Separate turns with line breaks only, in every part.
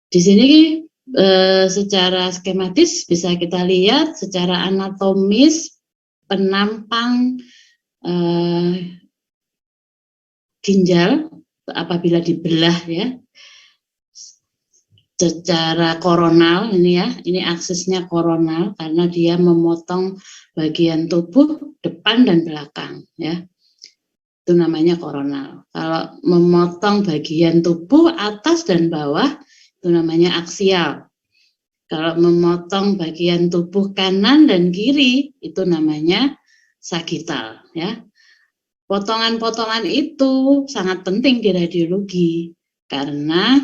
Di sini secara skematis bisa kita lihat secara anatomis penampang ginjal apabila dibelah ya secara koronal ini ya, ini aksesnya koronal karena dia memotong bagian tubuh depan dan belakang ya. Itu namanya koronal. Kalau memotong bagian tubuh atas dan bawah itu namanya aksial. Kalau memotong bagian tubuh kanan dan kiri itu namanya sagital ya. Potongan-potongan itu sangat penting di radiologi karena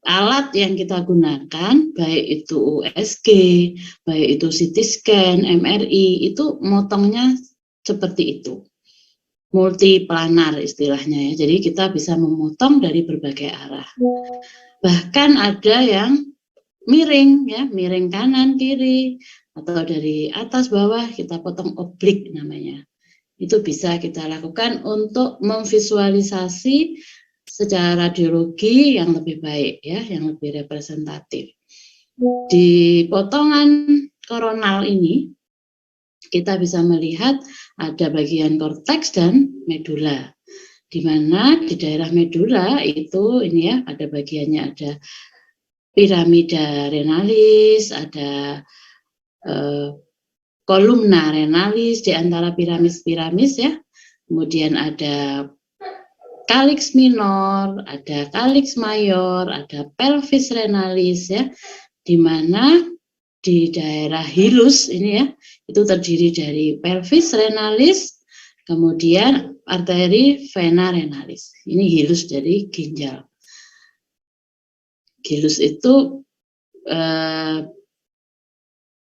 alat yang kita gunakan baik itu USG, baik itu CT scan, MRI itu motongnya seperti itu. Multiplanar istilahnya ya. Jadi kita bisa memotong dari berbagai arah. Bahkan ada yang miring ya, miring kanan kiri atau dari atas bawah kita potong oblik namanya. Itu bisa kita lakukan untuk memvisualisasi secara radiologi yang lebih baik ya, yang lebih representatif. Di potongan koronal ini kita bisa melihat ada bagian korteks dan medula. Di mana di daerah medula itu ini ya, ada bagiannya ada piramida renalis, ada kolumna renalis di antara piramis ya. Kemudian ada calyx minor, ada calyx mayor, ada pelvis renalis ya. Di mana di daerah hilus ini ya, itu terdiri dari pelvis renalis, kemudian arteri vena renalis. Ini hilus dari ginjal. Hilus itu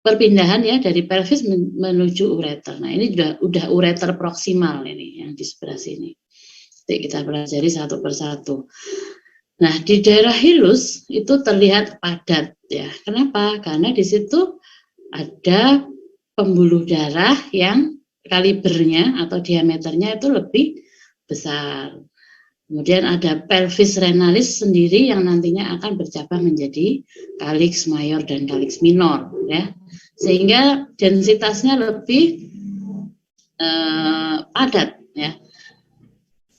perpindahan ya dari pelvis menuju ureter. Nah ini udah ureter proksimal ini yang di sebelah sini. Jadi kita pelajari satu persatu. Nah di daerah hilus itu terlihat padat ya. Kenapa? Karena di situ ada pembuluh darah yang kalibernya atau diameternya itu lebih besar. Kemudian ada pelvis renalis sendiri yang nantinya akan bercabang menjadi calyx mayor dan calyx minor ya. Sehingga densitasnya lebih padat ya.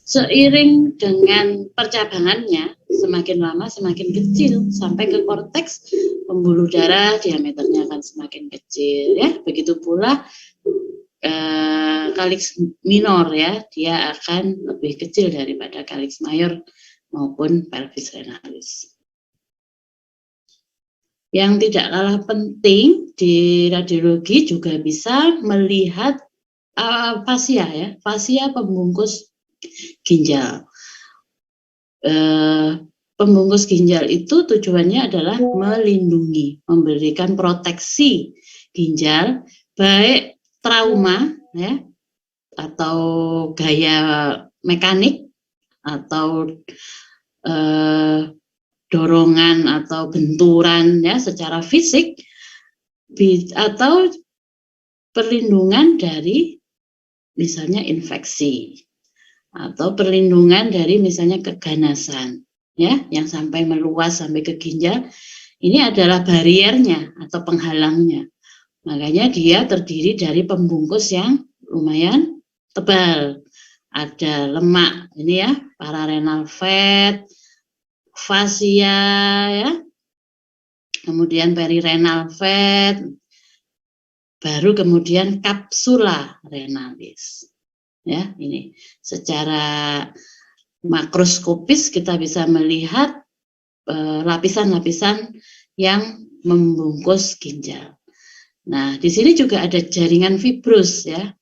Seiring dengan percabangannya semakin lama semakin kecil sampai ke korteks, pembuluh darah diameternya akan semakin kecil ya. Begitu pula calyx minor ya, dia akan lebih kecil daripada calyx mayor maupun pelvis renalis. Yang tidak kalah penting di radiologi juga bisa melihat fasia ya, fasia pembungkus ginjal. Pembungkus ginjal itu tujuannya adalah melindungi, memberikan proteksi ginjal baik trauma ya atau gaya mekanik atau dorongan atau benturan ya secara fisik atau perlindungan dari misalnya infeksi atau perlindungan dari misalnya keganasan ya yang sampai meluas sampai ke ginjal. Ini adalah bariernya atau penghalangnya. Makanya dia terdiri dari pembungkus yang lumayan tebal. Ada lemak ini ya, pararenal fat, fascia ya. Kemudian perirenal fat, baru kemudian kapsula renalis. Ya, ini secara makroskopis kita bisa melihat lapisan-lapisan yang membungkus ginjal. Nah, di sini juga ada jaringan fibrus ya,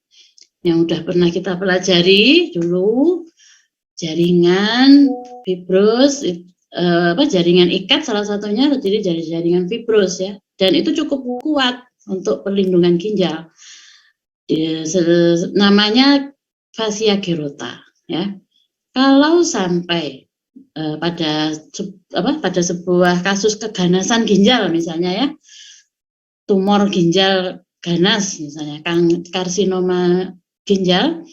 yang udah pernah kita pelajari dulu. Jaringan fibrus, jaringan ikat salah satunya terdiri dari jaringan fibrus ya, dan itu cukup kuat untuk perlindungan ginjal. Namanya fascia gerota ya. Kalau sampai pada sebuah kasus keganasan ginjal misalnya ya, tumor ginjal ganas misalnya karsinoma ginjal,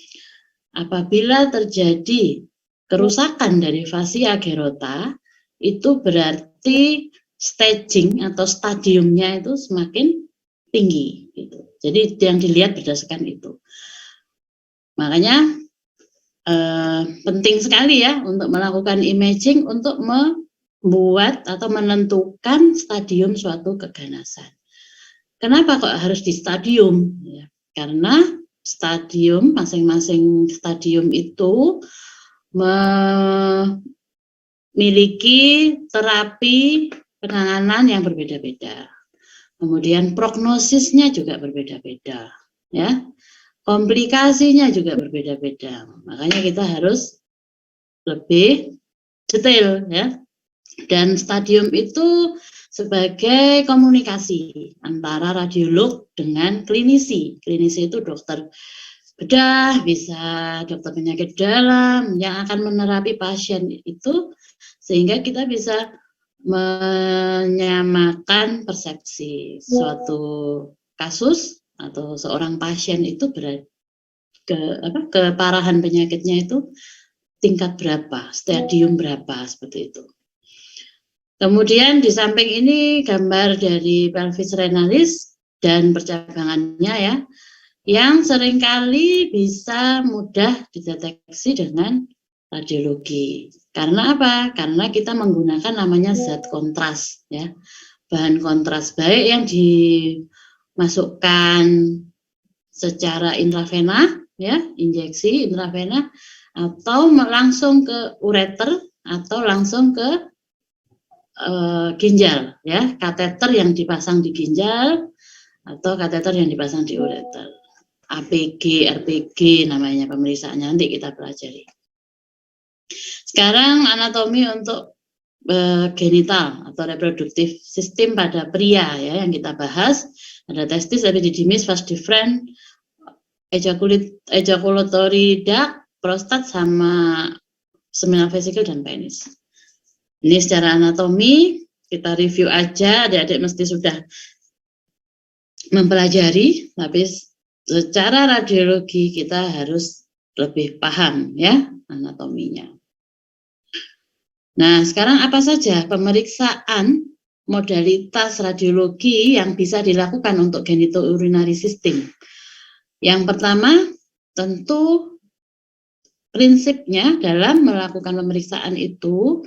apabila terjadi kerusakan dari fascia gerota itu berarti staging atau stadiumnya itu semakin tinggi gitu. Jadi yang dilihat berdasarkan itu. Makanya penting sekali ya untuk melakukan imaging untuk membuat atau menentukan stadium suatu keganasan. Kenapa kok harus di stadium? Ya, karena stadium, masing-masing stadium itu memiliki terapi penanganan yang berbeda-beda. Kemudian prognosisnya juga berbeda-beda, ya. Komplikasinya juga berbeda-beda. Makanya kita harus lebih detail, ya. Dan stadium itu sebagai komunikasi antara radiolog dengan klinisi. Klinisi itu dokter bedah, bisa dokter penyakit dalam yang akan menerapi pasien itu, sehingga kita bisa menyamakan persepsi suatu kasus atau seorang pasien itu keparahan penyakitnya itu tingkat berapa, stadium berapa, seperti itu. Kemudian di samping ini gambar dari pelvis renalis dan percabangannya ya, yang seringkali bisa mudah dideteksi dengan radiologi. Karena apa? Karena kita menggunakan namanya zat kontras ya. Bahan kontras baik yang dimasukkan secara intravena ya, injeksi intravena, atau langsung ke ureter atau langsung ke ginjal ya, kateter yang dipasang di ginjal atau kateter yang dipasang di ureter. APG, RPG namanya pemeriksaannya, nanti kita pelajari. Sekarang anatomi untuk genital atau reproduktif sistem pada pria ya, yang kita bahas. Ada testis, epididymis, vas deferens, ejaculatory duct, prostat, sama seminal vesicle dan penis. Ini secara anatomi, kita review aja, adik-adik mesti sudah mempelajari, tapi secara radiologi kita harus lebih paham ya anatominya. Nah, sekarang apa saja pemeriksaan modalitas radiologi yang bisa dilakukan untuk genitourinary system? Yang pertama, tentu prinsipnya dalam melakukan pemeriksaan itu,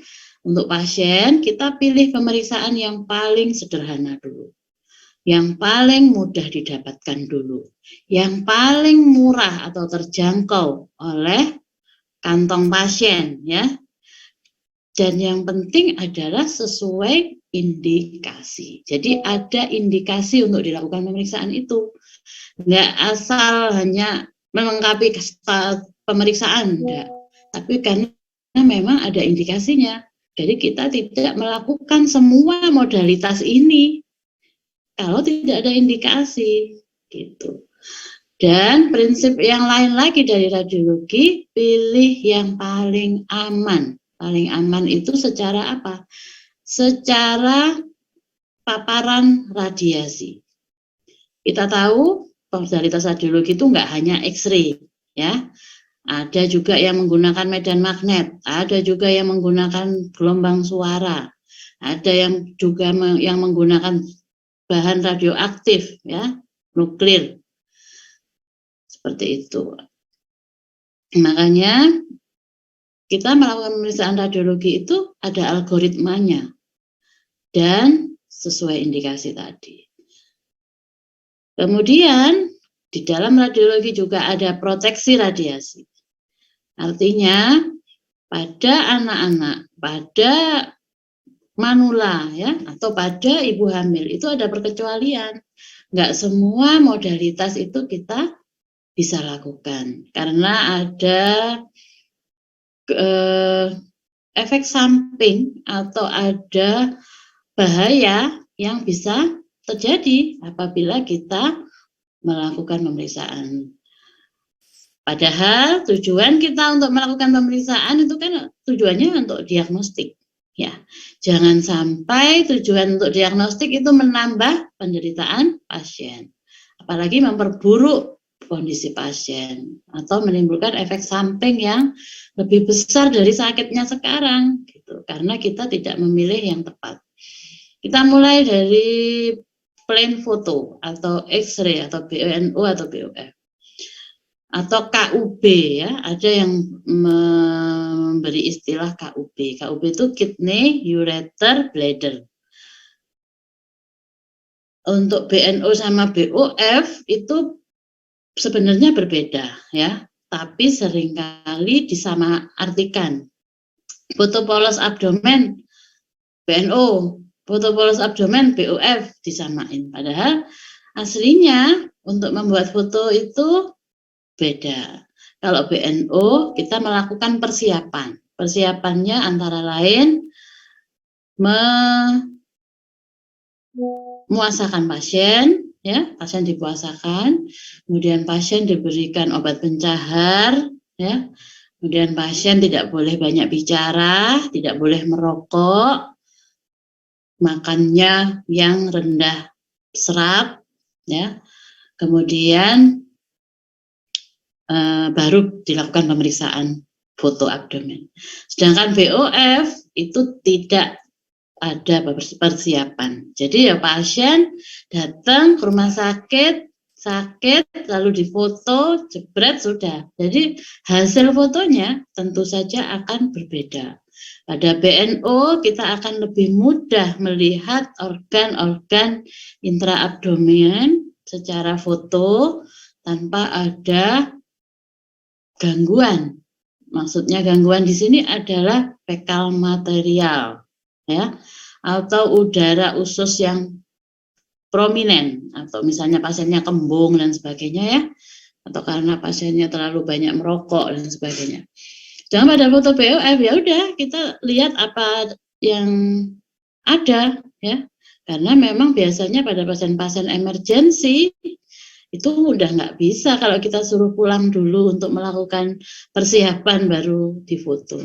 untuk pasien, kita pilih pemeriksaan yang paling sederhana dulu, yang paling mudah didapatkan dulu, yang paling murah atau terjangkau oleh kantong pasien, ya. Dan yang penting adalah sesuai indikasi. Jadi ada indikasi untuk dilakukan pemeriksaan itu, nggak asal hanya melengkapi pemeriksaan, enggak. Tapi karena memang ada indikasinya. Jadi kita tidak melakukan semua modalitas ini kalau tidak ada indikasi, gitu. Dan prinsip yang lain lagi dari radiologi, pilih yang paling aman. Paling aman itu secara apa? Secara paparan radiasi. Kita tahu modalitas radiologi itu enggak hanya X-ray, ya. Ada juga yang menggunakan medan magnet, ada juga yang menggunakan gelombang suara, ada yang juga yang menggunakan bahan radioaktif, ya, nuklir, seperti itu. Makanya kita melakukan pemeriksaan radiologi itu ada algoritmanya dan sesuai indikasi tadi. Kemudian di dalam radiologi juga ada proteksi radiasi. Artinya pada anak-anak, pada manula ya, atau pada ibu hamil itu ada perkecualian. Nggak semua modalitas itu kita bisa lakukan karena ada efek samping atau ada bahaya yang bisa terjadi apabila kita melakukan pemeriksaan. Padahal tujuan kita untuk melakukan pemeriksaan itu kan tujuannya untuk diagnostik. Ya, jangan sampai tujuan untuk diagnostik itu menambah penderitaan pasien, apalagi memperburuk kondisi pasien atau menimbulkan efek samping yang lebih besar dari sakitnya sekarang, gitu. Karena kita tidak memilih yang tepat. Kita mulai dari plain foto atau X-ray atau BNO atau BOF atau KUB ya. Ada yang memberi istilah KUB. KUB itu kidney, ureter, bladder. Untuk BNO sama BOF itu sebenarnya berbeda ya, tapi seringkali disamaartikan. Foto polos abdomen BNO, foto polos abdomen BOF disamain. Padahal aslinya untuk membuat foto itu beda. Kalau BNO kita melakukan persiapan. Persiapannya antara lain memuasakan pasien, ya, pasien dipuasakan, kemudian pasien diberikan obat pencahar, ya, kemudian pasien tidak boleh banyak bicara, tidak boleh merokok, makannya yang rendah serat, ya, kemudian baru dilakukan pemeriksaan foto abdomen. Sedangkan BOF itu tidak ada persiapan. Jadi ya pasien datang ke rumah sakit lalu difoto, jebret sudah. Jadi hasil fotonya tentu saja akan berbeda. Pada BNO kita akan lebih mudah melihat organ-organ intraabdomen secara foto tanpa ada gangguan. Maksudnya gangguan di sini adalah fekal material, ya, atau udara usus yang prominent, atau misalnya pasiennya kembung dan sebagainya ya, atau karena pasiennya terlalu banyak merokok dan sebagainya. Jangan pada foto BOF ya udah kita lihat apa yang ada ya, karena memang biasanya pada pasien-pasien emergensi itu udah nggak bisa kalau kita suruh pulang dulu untuk melakukan persiapan baru difoto.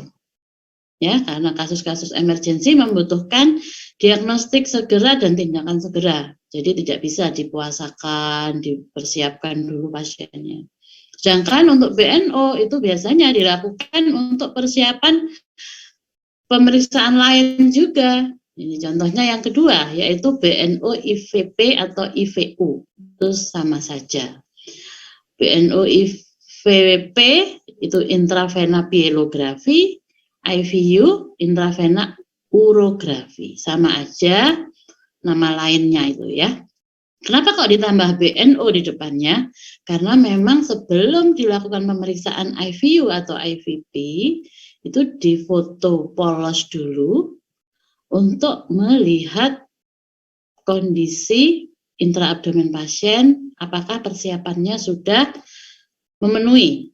Ya, karena kasus-kasus emergensi membutuhkan diagnostik segera dan tindakan segera. Jadi tidak bisa dipuasakan, dipersiapkan dulu pasiennya. Sedangkan untuk BNO itu biasanya dilakukan untuk persiapan pemeriksaan lain juga. Ini contohnya yang kedua, yaitu BNO IVP atau IVU. Itu sama saja. BNO IVP itu intravena pielografi, IVU intravena urografi. Sama aja nama lainnya itu ya. Kenapa kok ditambah BNO di depannya? Karena memang sebelum dilakukan pemeriksaan IVU atau IVP, itu difoto polos dulu untuk melihat kondisi intraabdomen pasien, apakah persiapannya sudah memenuhi.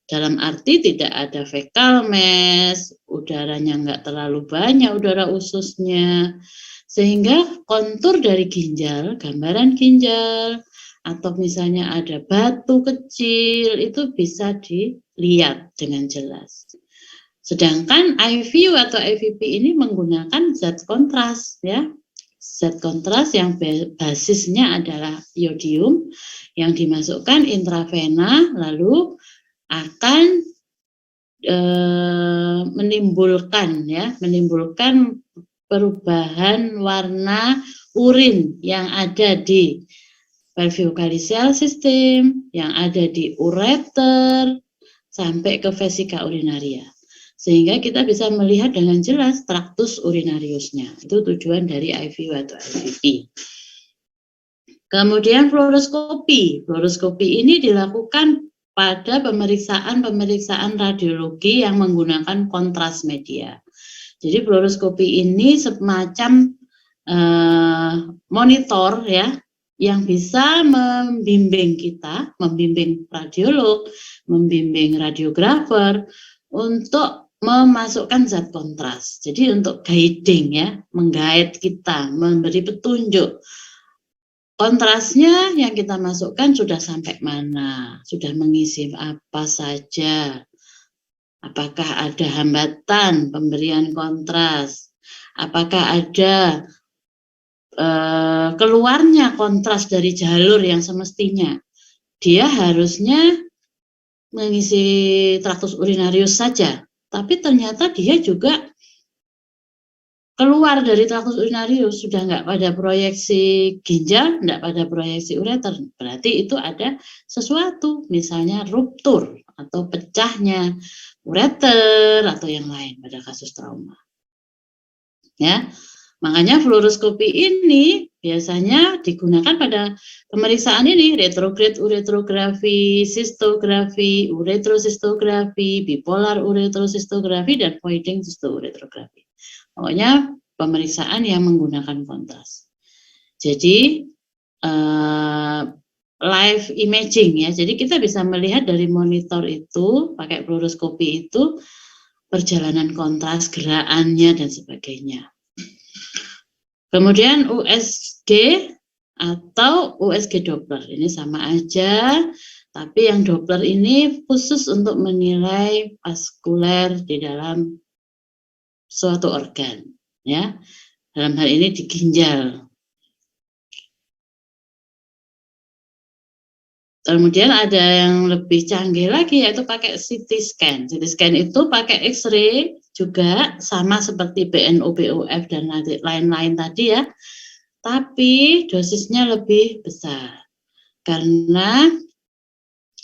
Dalam arti tidak ada fekal mass, udaranya nggak terlalu banyak, udara ususnya, sehingga kontur dari ginjal, gambaran ginjal, atau misalnya ada batu kecil, itu bisa dilihat dengan jelas. Sedangkan IVU atau IVP ini menggunakan zat kontras, ya. Zat kontras yang basisnya adalah iodium yang dimasukkan intravena lalu akan menimbulkan perubahan warna urin yang ada di pelvivokalisial system, yang ada di ureter sampai ke vesika urinaria. Sehingga kita bisa melihat dengan jelas traktus urinariusnya. Itu tujuan dari IVU atau IVP. Kemudian fluoroskopi. Fluoroskopi ini dilakukan pada pemeriksaan radiologi yang menggunakan kontras media. Jadi fluoroskopi ini semacam monitor ya, yang bisa membimbing kita, membimbing radiolog, membimbing radiografer untuk memasukkan zat kontras. Jadi untuk guiding ya, mengguide kita, memberi petunjuk. Kontrasnya yang kita masukkan sudah sampai mana, sudah mengisi apa saja, apakah ada hambatan pemberian kontras, apakah ada keluarnya kontras dari jalur yang semestinya. Dia harusnya mengisi traktus urinarius saja, tapi ternyata dia juga keluar dari traktus urinarius sudah nggak pada proyeksi ginjal, nggak pada proyeksi ureter, berarti itu ada sesuatu, misalnya ruptur atau pecahnya ureter atau yang lain pada kasus trauma. Ya, makanya fluoroskopi ini biasanya digunakan pada pemeriksaan ini, retrograde uretrografi, sistografi, uretrosistografi, bipolar uretrosistografi, dan voiding cystouretrografi. Pokoknya pemeriksaan yang menggunakan kontras. Jadi live imaging ya. Jadi kita bisa melihat dari monitor itu pakai fluoroskopi itu perjalanan kontras, gerakannya dan sebagainya. Kemudian USG atau USG Doppler ini sama aja, tapi yang Doppler ini khusus untuk menilai vaskuler di dalam suatu organ, ya. Dalam hal ini di ginjal. Kemudian ada yang lebih canggih lagi, yaitu pakai CT scan. CT scan itu pakai X-ray juga, sama seperti BNO, BOF dan lain-lain tadi ya. Tapi dosisnya lebih besar karena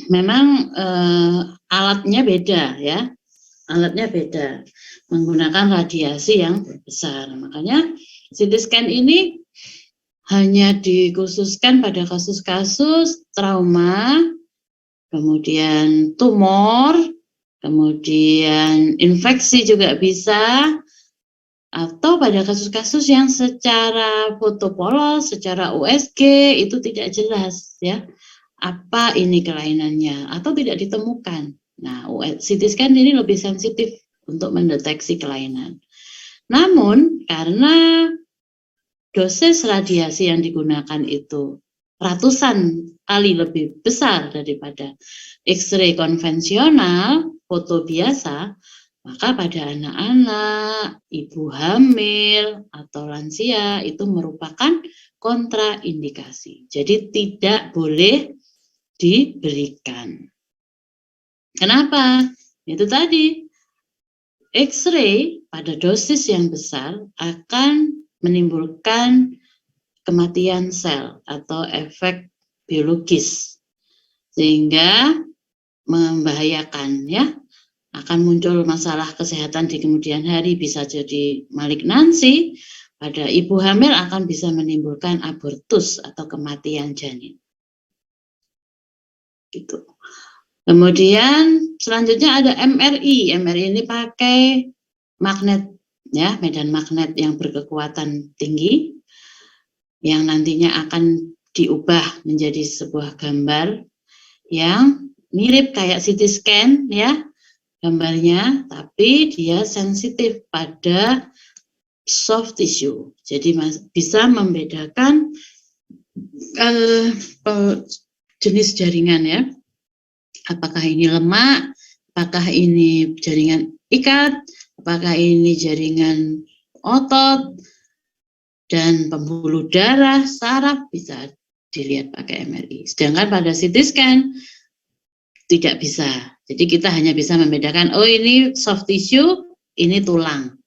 memang alatnya beda ya. Alatnya beda, menggunakan radiasi yang besar. Makanya CT scan ini hanya dikhususkan pada kasus-kasus trauma, kemudian tumor, kemudian infeksi juga bisa, atau pada kasus-kasus yang secara foto polos, secara USG itu tidak jelas ya apa ini kelainannya atau tidak ditemukan. Nah, CT scan ini lebih sensitif untuk mendeteksi kelainan. Namun, karena dosis radiasi yang digunakan itu ratusan kali lebih besar daripada X-ray konvensional, foto biasa, maka pada anak-anak, ibu hamil, atau lansia itu merupakan kontraindikasi. Jadi tidak boleh diberikan. Kenapa? Itu tadi, X-ray pada dosis yang besar akan menimbulkan kematian sel atau efek biologis, sehingga membahayakan ya, akan muncul masalah kesehatan di kemudian hari, bisa jadi malignansi, pada ibu hamil akan bisa menimbulkan abortus atau kematian janin. Gitu. Kemudian selanjutnya ada MRI. MRI ini pakai magnet ya, medan magnet yang berkekuatan tinggi yang nantinya akan diubah menjadi sebuah gambar yang mirip kayak CT scan ya gambarnya, tapi dia sensitif pada soft tissue. Jadi bisa membedakan jenis jaringan ya. Apakah ini lemak, apakah ini jaringan ikat, apakah ini jaringan otot, dan pembuluh darah, saraf bisa dilihat pakai MRI. Sedangkan pada CT scan tidak bisa. Jadi kita hanya bisa membedakan, oh ini soft tissue, ini tulang.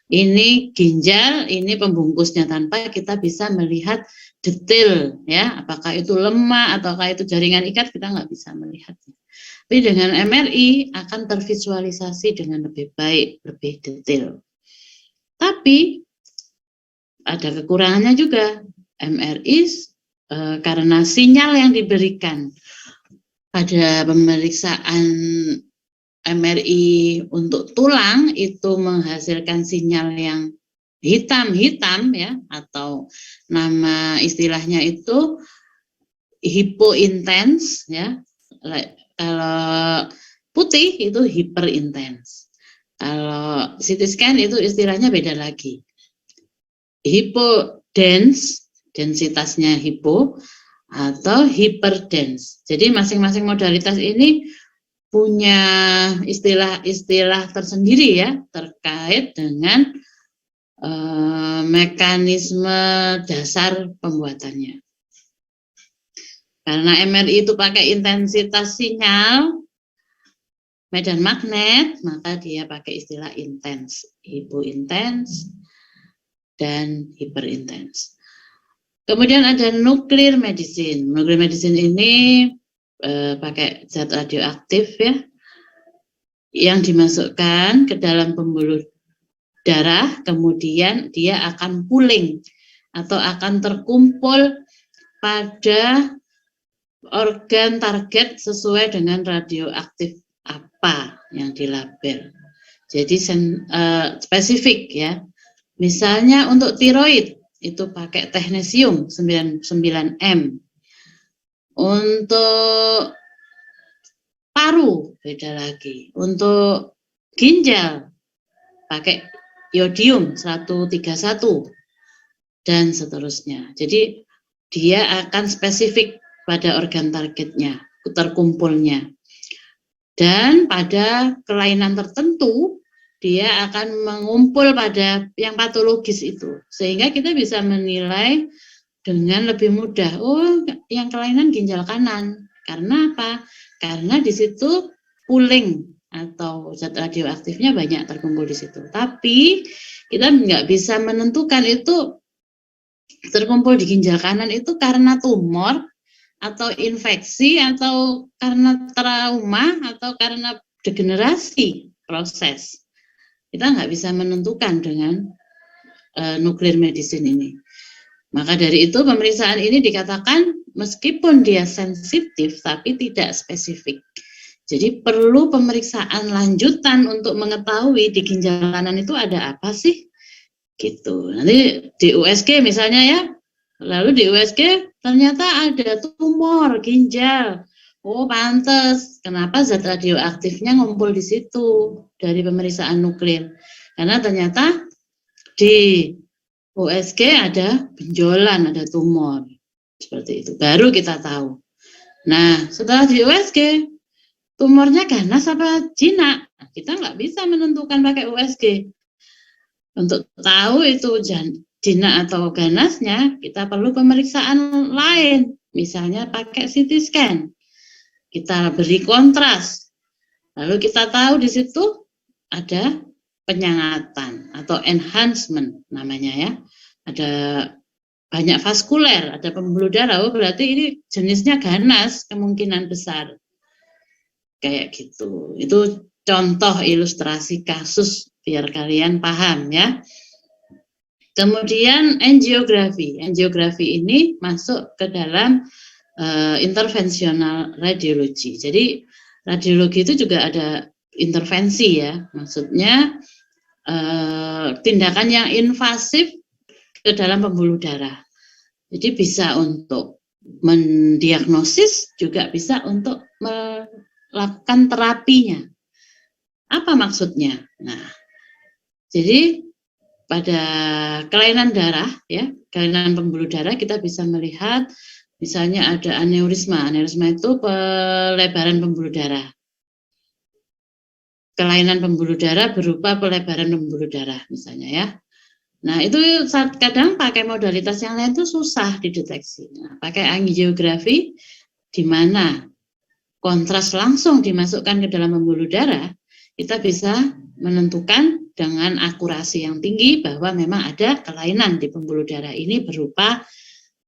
Ini ginjal, ini pembungkusnya, tanpa kita bisa melihat detail ya, apakah itu lemak ataukah itu jaringan ikat, kita nggak bisa melihatnya. Tapi dengan MRI akan tervisualisasi dengan lebih baik, lebih detail. Tapi ada kekurangannya juga. MRI karena sinyal yang diberikan pada pemeriksaan MRI untuk tulang itu menghasilkan sinyal yang hitam-hitam ya, atau nama istilahnya itu hipointens ya. Kalau putih itu hyperintens. Kalau CT scan itu istilahnya beda lagi. Hypodens, densitasnya hypo, atau hyperdens. Jadi masing-masing modalitas ini punya istilah-istilah tersendiri ya terkait dengan mekanisme dasar pembuatannya. Karena MRI itu pakai intensitas sinyal medan magnet, maka dia pakai istilah intens, hypointens, dan hiperintens. Kemudian ada nuclear medicine. Nuclear medicine ini pakai zat radioaktif ya, yang dimasukkan ke dalam pembuluh darah, kemudian dia akan pooling atau akan terkumpul pada organ target sesuai dengan radioaktif apa yang dilabel. Jadi spesifik ya. Misalnya untuk tiroid itu pakai teknesium 99M. Untuk paru beda lagi. Untuk ginjal pakai yodium 131 dan seterusnya. Jadi dia akan spesifik pada organ targetnya, terkumpulnya. Dan pada kelainan tertentu, dia akan mengumpul pada yang patologis itu. Sehingga kita bisa menilai dengan lebih mudah. Oh, yang kelainan ginjal kanan. Karena apa? Karena di situ pooling atau zat radioaktifnya banyak terkumpul di situ. Tapi kita nggak bisa menentukan itu terkumpul di ginjal kanan itu karena tumor atau infeksi atau karena trauma atau karena degenerasi proses. Kita nggak bisa menentukan dengan nuclear medicine ini. Maka dari itu pemeriksaan ini dikatakan meskipun dia sensitif tapi tidak spesifik. Jadi perlu pemeriksaan lanjutan untuk mengetahui di ginjal kanan itu ada apa sih? Gitu. Nanti di USG misalnya ya, lalu di USG ternyata ada tumor ginjal. Oh, pantes. Kenapa zat radioaktifnya ngumpul di situ dari pemeriksaan nuklir? Karena ternyata di USG ada benjolan, ada tumor. Seperti itu. Baru kita tahu. Nah, setelah di USG, tumornya ganas apa jinak? Kita nggak bisa menentukan pakai USG. Untuk tahu itu jinak atau ganasnya, kita perlu pemeriksaan lain. Misalnya pakai CT scan. Kita beri kontras. Lalu kita tahu di situ ada penyangatan atau enhancement namanya ya. Ada banyak vaskuler, ada pembuluh darah. Oh, berarti ini jenisnya ganas, kemungkinan besar. Kayak gitu. Itu contoh ilustrasi kasus biar kalian paham ya. Kemudian angiografi. Angiografi ini masuk ke dalam intervensional radiologi. Jadi radiologi itu juga ada intervensi ya. Maksudnya tindakan yang invasif ke dalam pembuluh darah. Jadi bisa untuk mendiagnosis, juga bisa untuk melakukan terapinya. Apa maksudnya? Nah, jadi pada kelainan darah, ya, kelainan pembuluh darah kita bisa melihat, misalnya ada aneurisma. Aneurisma itu pelebaran pembuluh darah. Kelainan pembuluh darah berupa pelebaran pembuluh darah, misalnya ya. Nah, itu kadang pakai modalitas yang lain itu susah dideteksi. Nah, pakai angiografi, di mana kontras langsung dimasukkan ke dalam pembuluh darah, kita bisa menentukan dengan akurasi yang tinggi bahwa memang ada kelainan di pembuluh darah ini berupa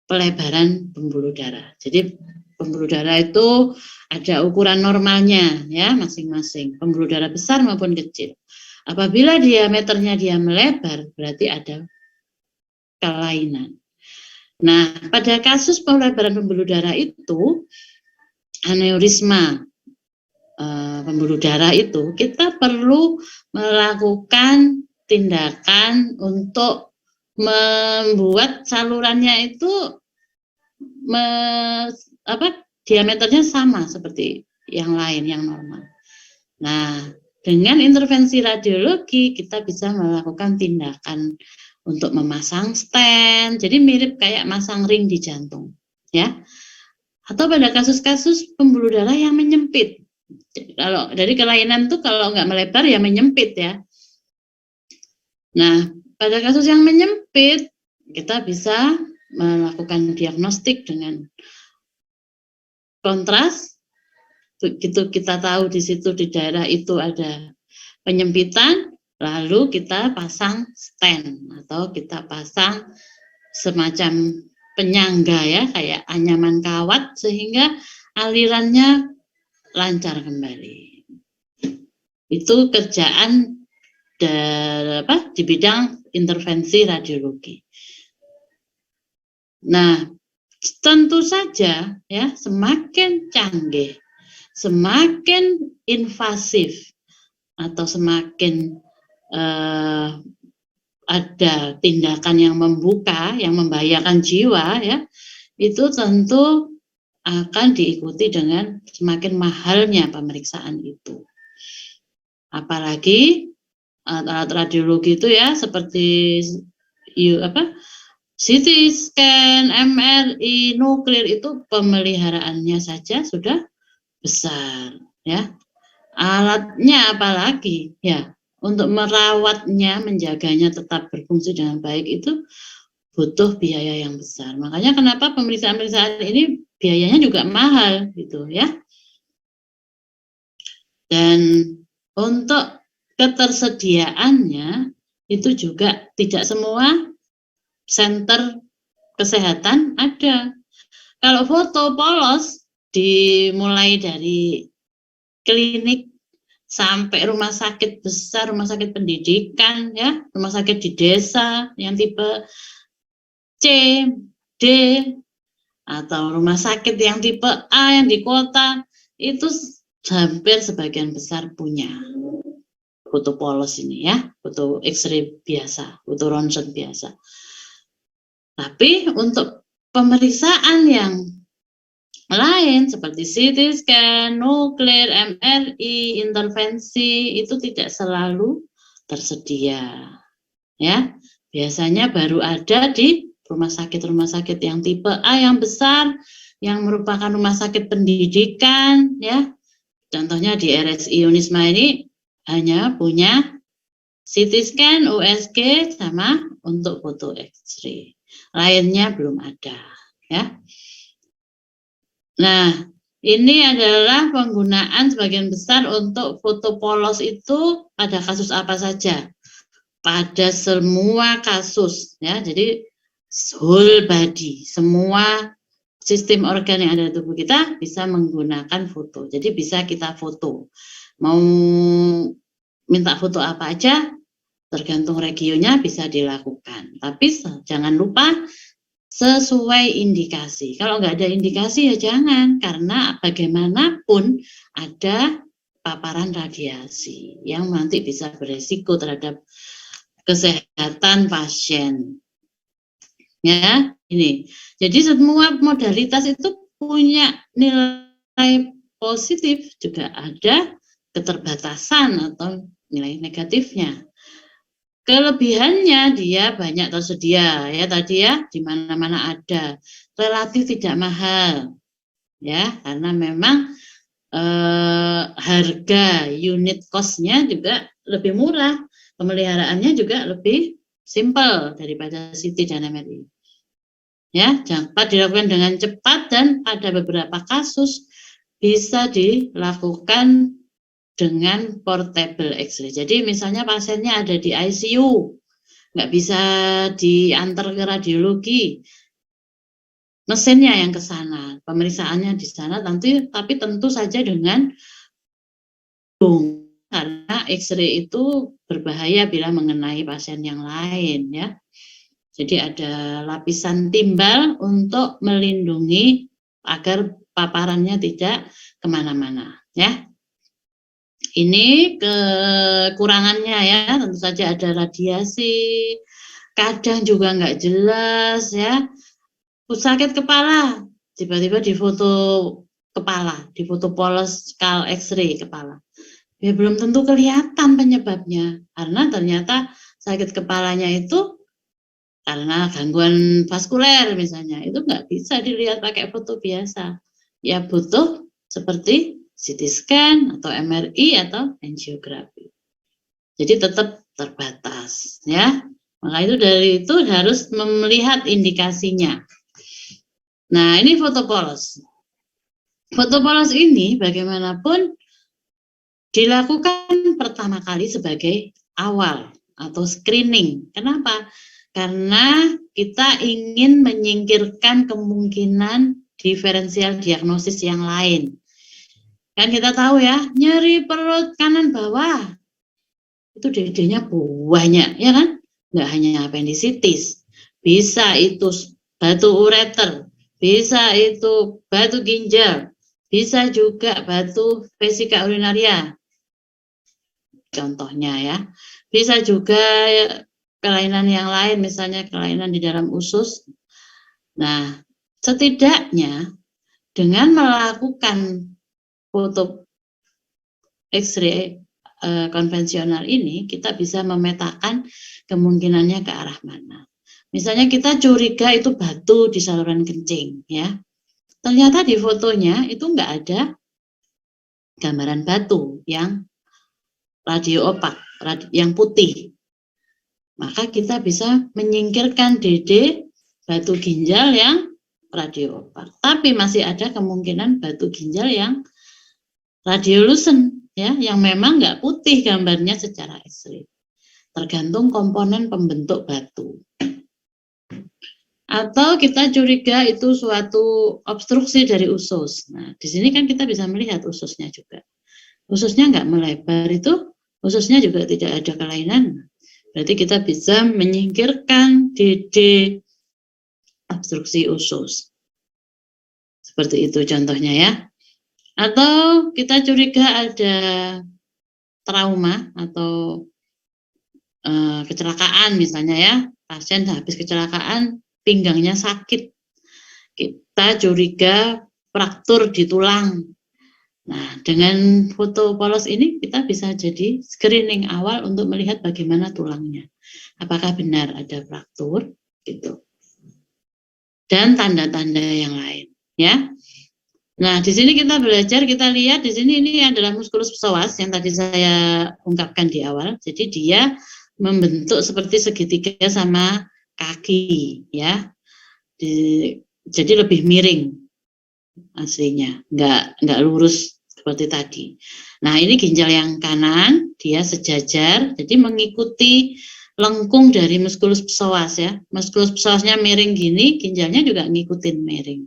pelebaran pembuluh darah. Jadi pembuluh darah itu ada ukuran normalnya ya masing-masing, pembuluh darah besar maupun kecil. Apabila diameternya dia melebar, berarti ada kelainan. Nah, pada kasus pelebaran pembuluh darah itu, aneurisma pembuluh darah itu, kita perlu melakukan tindakan untuk membuat salurannya itu diameternya sama seperti yang lain, yang normal. Nah, dengan intervensi radiologi kita bisa melakukan tindakan untuk memasang stent, jadi mirip kayak masang ring di jantung, ya. Atau pada kasus-kasus pembuluh darah yang menyempit. Kalau dari kelainan tuh kalau nggak melebar ya menyempit ya. Nah, pada kasus yang menyempit kita bisa melakukan diagnostik dengan kontras. Begitu kita tahu di situ di daerah itu ada penyempitan, Lalu kita pasang stand atau kita pasang semacam penyangga ya, kayak anyaman kawat sehingga alirannya lancar kembali. Itu kerjaan di bidang intervensi radiologi. Nah, tentu saja ya, semakin canggih, semakin invasif atau semakin ada tindakan yang membuka, yang membahayakan jiwa ya, itu tentu akan diikuti dengan semakin mahalnya pemeriksaan itu. Apalagi alat radiologi itu ya seperti CT scan, MRI, nuklir itu pemeliharaannya saja sudah besar ya. Alatnya apalagi ya, untuk merawatnya, menjaganya tetap berfungsi dengan baik itu butuh biaya yang besar. Makanya kenapa pemeriksaan-pemeriksaan ini biayanya juga mahal gitu ya. Dan untuk ketersediaannya itu juga tidak semua center kesehatan ada. Kalau foto polos dimulai dari klinik sampai rumah sakit besar, rumah sakit pendidikan ya, rumah sakit di desa yang tipe C, D, atau rumah sakit yang tipe A yang di kota, itu hampir sebagian besar punya foto polos ini ya, foto X-ray biasa, foto ronsen biasa. Tapi untuk pemeriksaan yang lain seperti CT scan, nuklir, MRI, intervensi itu tidak selalu tersedia. Ya, biasanya baru ada di rumah sakit yang tipe A yang besar, yang merupakan rumah sakit pendidikan, ya. Contohnya di RSI Unisma ini hanya punya CT scan, USG, sama untuk foto X-ray. Lainnya belum ada, ya. Nah, ini adalah penggunaan sebagian besar untuk foto polos itu pada kasus apa saja? Pada semua kasus, ya. Jadi whole body, semua sistem organ yang ada di tubuh kita bisa menggunakan foto. Jadi bisa kita foto. Mau minta foto apa aja, tergantung regionnya bisa dilakukan. Tapi jangan lupa sesuai indikasi. Kalau nggak ada indikasi ya jangan, karena bagaimanapun ada paparan radiasi yang nanti bisa beresiko terhadap kesehatan pasien. Ya, ini. Jadi semua modalitas itu punya nilai positif, juga ada keterbatasan atau nilai negatifnya. Kelebihannya dia banyak tersedia ya tadi ya, di mana-mana ada, relatif tidak mahal ya, karena memang harga unit cost-nya juga lebih murah, pemeliharaannya juga lebih simpel daripada CT dan MRI. Ya, dapat dilakukan dengan cepat dan pada beberapa kasus bisa dilakukan dengan portable X-ray. Jadi misalnya pasiennya ada di ICU, nggak bisa diantar ke radiologi, mesinnya yang ke sana, pemeriksaannya di sana, tapi tentu saja dengan karena X-ray itu berbahaya bila mengenai pasien yang lain ya. Jadi ada lapisan timbal untuk melindungi agar paparannya tidak kemana-mana ya. Ini kekurangannya ya, tentu saja ada radiasi, kadang juga nggak jelas ya. Sakit kepala, tiba-tiba di foto kepala, di foto polos skull X-ray kepala. Ya belum tentu kelihatan penyebabnya, karena ternyata sakit kepalanya itu karena gangguan vaskuler misalnya, itu nggak bisa dilihat pakai foto biasa. Ya butuh seperti CT scan atau MRI atau angiografi. Jadi tetap terbatas ya. Maka itu dari itu harus melihat indikasinya. Nah, ini foto polos. Foto polos ini bagaimanapun dilakukan pertama kali sebagai awal atau screening. Kenapa? Karena kita ingin menyingkirkan kemungkinan diferensial diagnosis yang lain. Kan kita tahu ya, nyeri perut kanan bawah, itu DD-nya banyak, ya kan? Nggak hanya appendicitis, bisa itu batu ureter, bisa itu batu ginjal, bisa juga batu vesika urinaria. Contohnya ya, bisa juga kelainan yang lain, misalnya kelainan di dalam usus. Nah, setidaknya dengan melakukan foto X-ray konvensional ini, kita bisa memetakan kemungkinannya ke arah mana. Misalnya kita curiga itu batu di saluran kencing, ya. Ternyata di fotonya itu nggak ada gambaran batu yang radio opak, yang putih. Maka kita bisa menyingkirkan DD batu ginjal yang radio opak. Tapi masih ada kemungkinan batu ginjal yang radiolucent, ya, yang memang nggak putih gambarnya secara X-ray. Tergantung komponen pembentuk batu. Atau kita curiga itu suatu obstruksi dari usus. Nah, di sini kan kita bisa melihat ususnya juga. Ususnya nggak melebar, itu ususnya juga tidak ada kelainan. Berarti kita bisa menyingkirkan DD obstruksi usus. Seperti itu contohnya ya. Atau kita curiga ada trauma atau kecelakaan misalnya ya. Pasien habis kecelakaan, pinggangnya sakit. Kita curiga fraktur di tulang. Nah, dengan foto polos ini kita bisa jadi screening awal untuk melihat bagaimana tulangnya. Apakah benar ada fraktur gitu. Dan tanda-tanda yang lain, ya. Nah, di sini kita belajar, kita lihat di sini ini adalah muskulus psoas yang tadi saya ungkapkan di awal. Jadi dia membentuk seperti segitiga sama kaki, ya. Jadi lebih miring aslinya, nggak lurus seperti tadi. Nah, ini ginjal yang kanan, dia sejajar, jadi mengikuti lengkung dari muskulus psoas ya. Muskulus psoasnya miring gini, ginjalnya juga ngikutin miring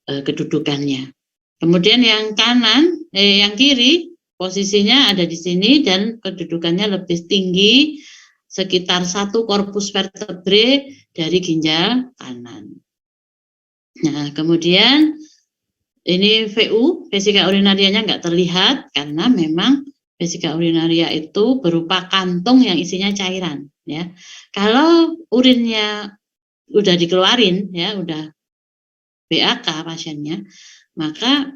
kedudukannya. Kemudian yang kanan, yang kiri posisinya ada di sini dan kedudukannya lebih tinggi, sekitar 1 korpus vertebrae dari ginjal kanan. Nah, kemudian ini VU, vesika urinarianya nggak terlihat karena memang vesika urinaria itu berupa kantong yang isinya cairan, ya. Kalau urinnya udah dikeluarin, ya, udah BAK pasiennya, maka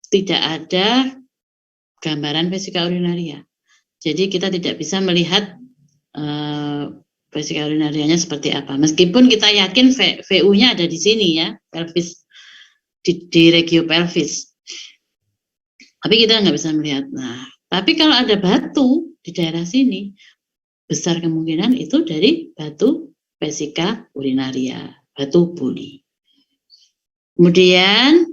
tidak ada gambaran vesika urinaria. Jadi kita tidak bisa melihat vesika urinarianya seperti apa. Meskipun kita yakin VU-nya ada di sini ya, pelvis, di regio pelvis. Tapi kita nggak bisa melihat. Nah, tapi kalau ada batu di daerah sini, besar kemungkinan itu dari batu vesika urinaria, batu buli. Kemudian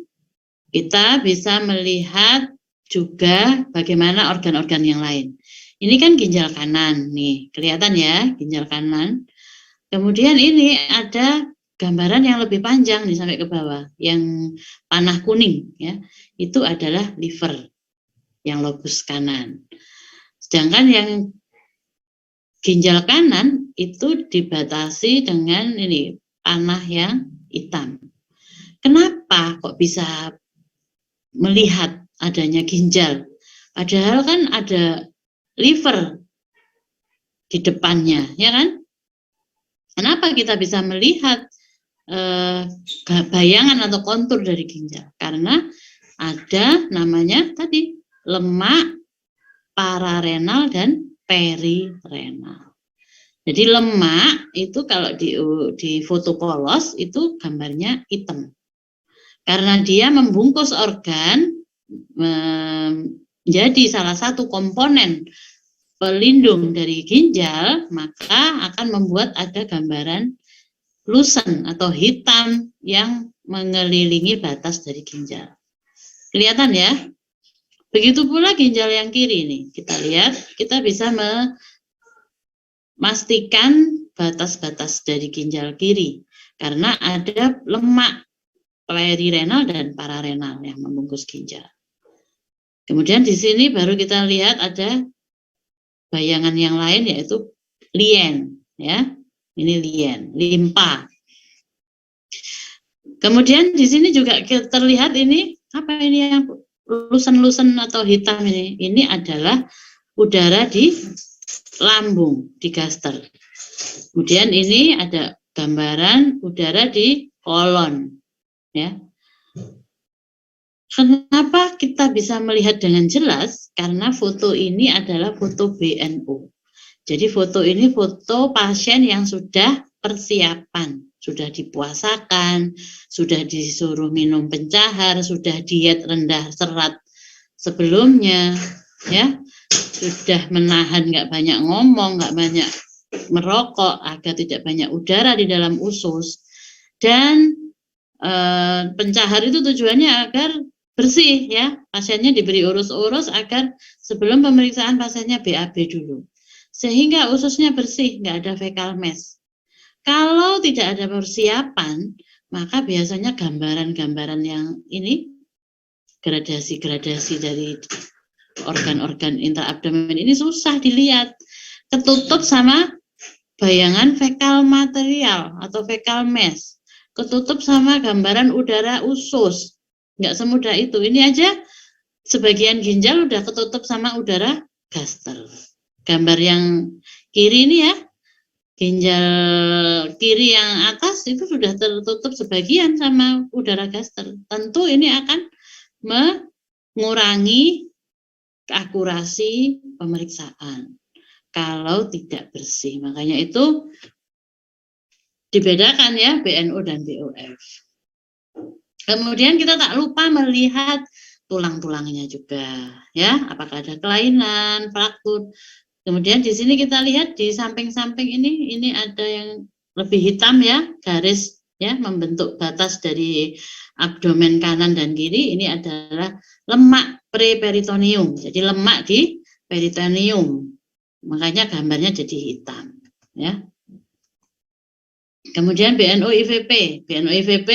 kita bisa melihat juga bagaimana organ-organ yang lain. Ini kan ginjal kanan nih, kelihatan ya ginjal kanan. Kemudian ini ada gambaran yang lebih panjang nih sampai ke bawah, yang panah kuning ya, itu adalah liver yang lobus kanan. Sedangkan yang ginjal kanan itu dibatasi dengan ini panah yang hitam. Kenapa kok bisa melihat adanya ginjal? Padahal kan ada liver di depannya, ya kan? Kenapa kita bisa melihat bayangan atau kontur dari ginjal? Karena ada namanya tadi lemak pararenal dan perirenal. Jadi lemak itu kalau di foto polos itu gambarnya hitam. Karena dia membungkus organ menjadi salah satu komponen pelindung dari ginjal, maka akan membuat ada gambaran lucent atau hitam yang mengelilingi batas dari ginjal. Kelihatan ya? Begitu pula ginjal yang kiri nih, kita lihat, kita bisa memastikan batas-batas dari ginjal kiri karena ada lemak perirenal dan pararenal yang membungkus ginjal. Kemudian di sini baru kita lihat ada bayangan yang lain yaitu lien, ya. Ini lien, limpa. Kemudian di sini juga terlihat ini apa ini yang lusen-lusen atau hitam ini. Ini adalah udara di lambung, di gaster. Kemudian ini ada gambaran udara di kolon, ya. Kenapa kita bisa melihat dengan jelas? Karena foto ini adalah foto BNO. Jadi foto ini foto pasien yang sudah persiapan, sudah dipuasakan, sudah disuruh minum pencahar, sudah diet rendah serat sebelumnya, ya, sudah menahan, nggak banyak ngomong, nggak banyak merokok agar tidak banyak udara di dalam usus. Dan pencahar itu tujuannya agar bersih, ya, pasiennya diberi urus-urus agar sebelum pemeriksaan pasiennya BAB dulu. Sehingga ususnya bersih, nggak ada fecal mass. Kalau tidak ada persiapan, maka biasanya gambaran-gambaran yang ini, gradasi-gradasi dari organ-organ intraabdomen ini susah dilihat. Ketutup sama bayangan fekal material atau fecal mass. Ketutup sama gambaran udara usus. Nggak semudah itu. Ini aja sebagian ginjal udah ketutup sama udara gaster. Gambar yang kiri ini ya, ginjal kiri yang atas itu sudah tertutup sebagian sama udara gaster. Tentu ini akan mengurangi akurasi pemeriksaan kalau tidak bersih. Makanya itu dibedakan ya BNO dan BOF. Kemudian kita tak lupa melihat tulang-tulangnya juga, ya, apakah ada kelainan, fraktur. Kemudian di sini kita lihat di samping-samping ini ada yang lebih hitam ya, garis ya membentuk batas dari abdomen kanan dan kiri. Ini adalah lemak preperitoneum. Jadi lemak di peritoneum. Makanya gambarnya jadi hitam, ya. Kemudian BNO IVP. BNO IVP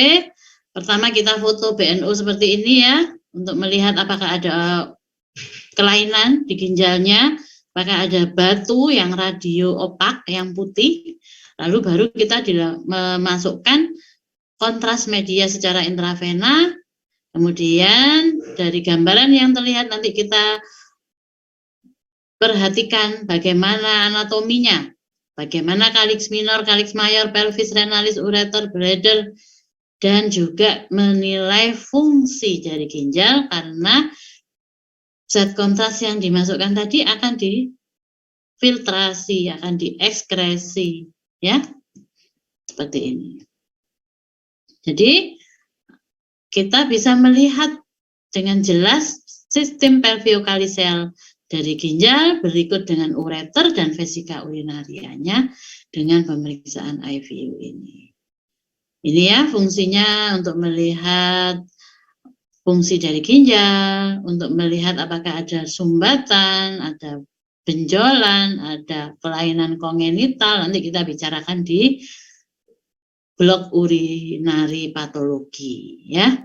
pertama kita foto BNO seperti ini ya untuk melihat apakah ada kelainan di ginjalnya. Apakah ada batu yang radio opak, yang putih, lalu baru kita memasukkan kontras media secara intravena, kemudian dari gambaran yang terlihat nanti kita perhatikan bagaimana anatominya, bagaimana calyx minor, calyx mayor, pelvis, renalis, ureter, bladder, dan juga menilai fungsi dari ginjal karena zat kontras yang dimasukkan tadi akan difiltrasi, akan diekskresi, ya, seperti ini. Jadi kita bisa melihat dengan jelas sistem pelviokalisial dari ginjal berikut dengan ureter dan vesika urinarianya dengan pemeriksaan IVU ini. Ini ya fungsinya untuk melihat fungsi dari ginjal, untuk melihat apakah ada sumbatan, ada benjolan, ada kelainan kongenital, nanti kita bicarakan di blok urinari patologi ya.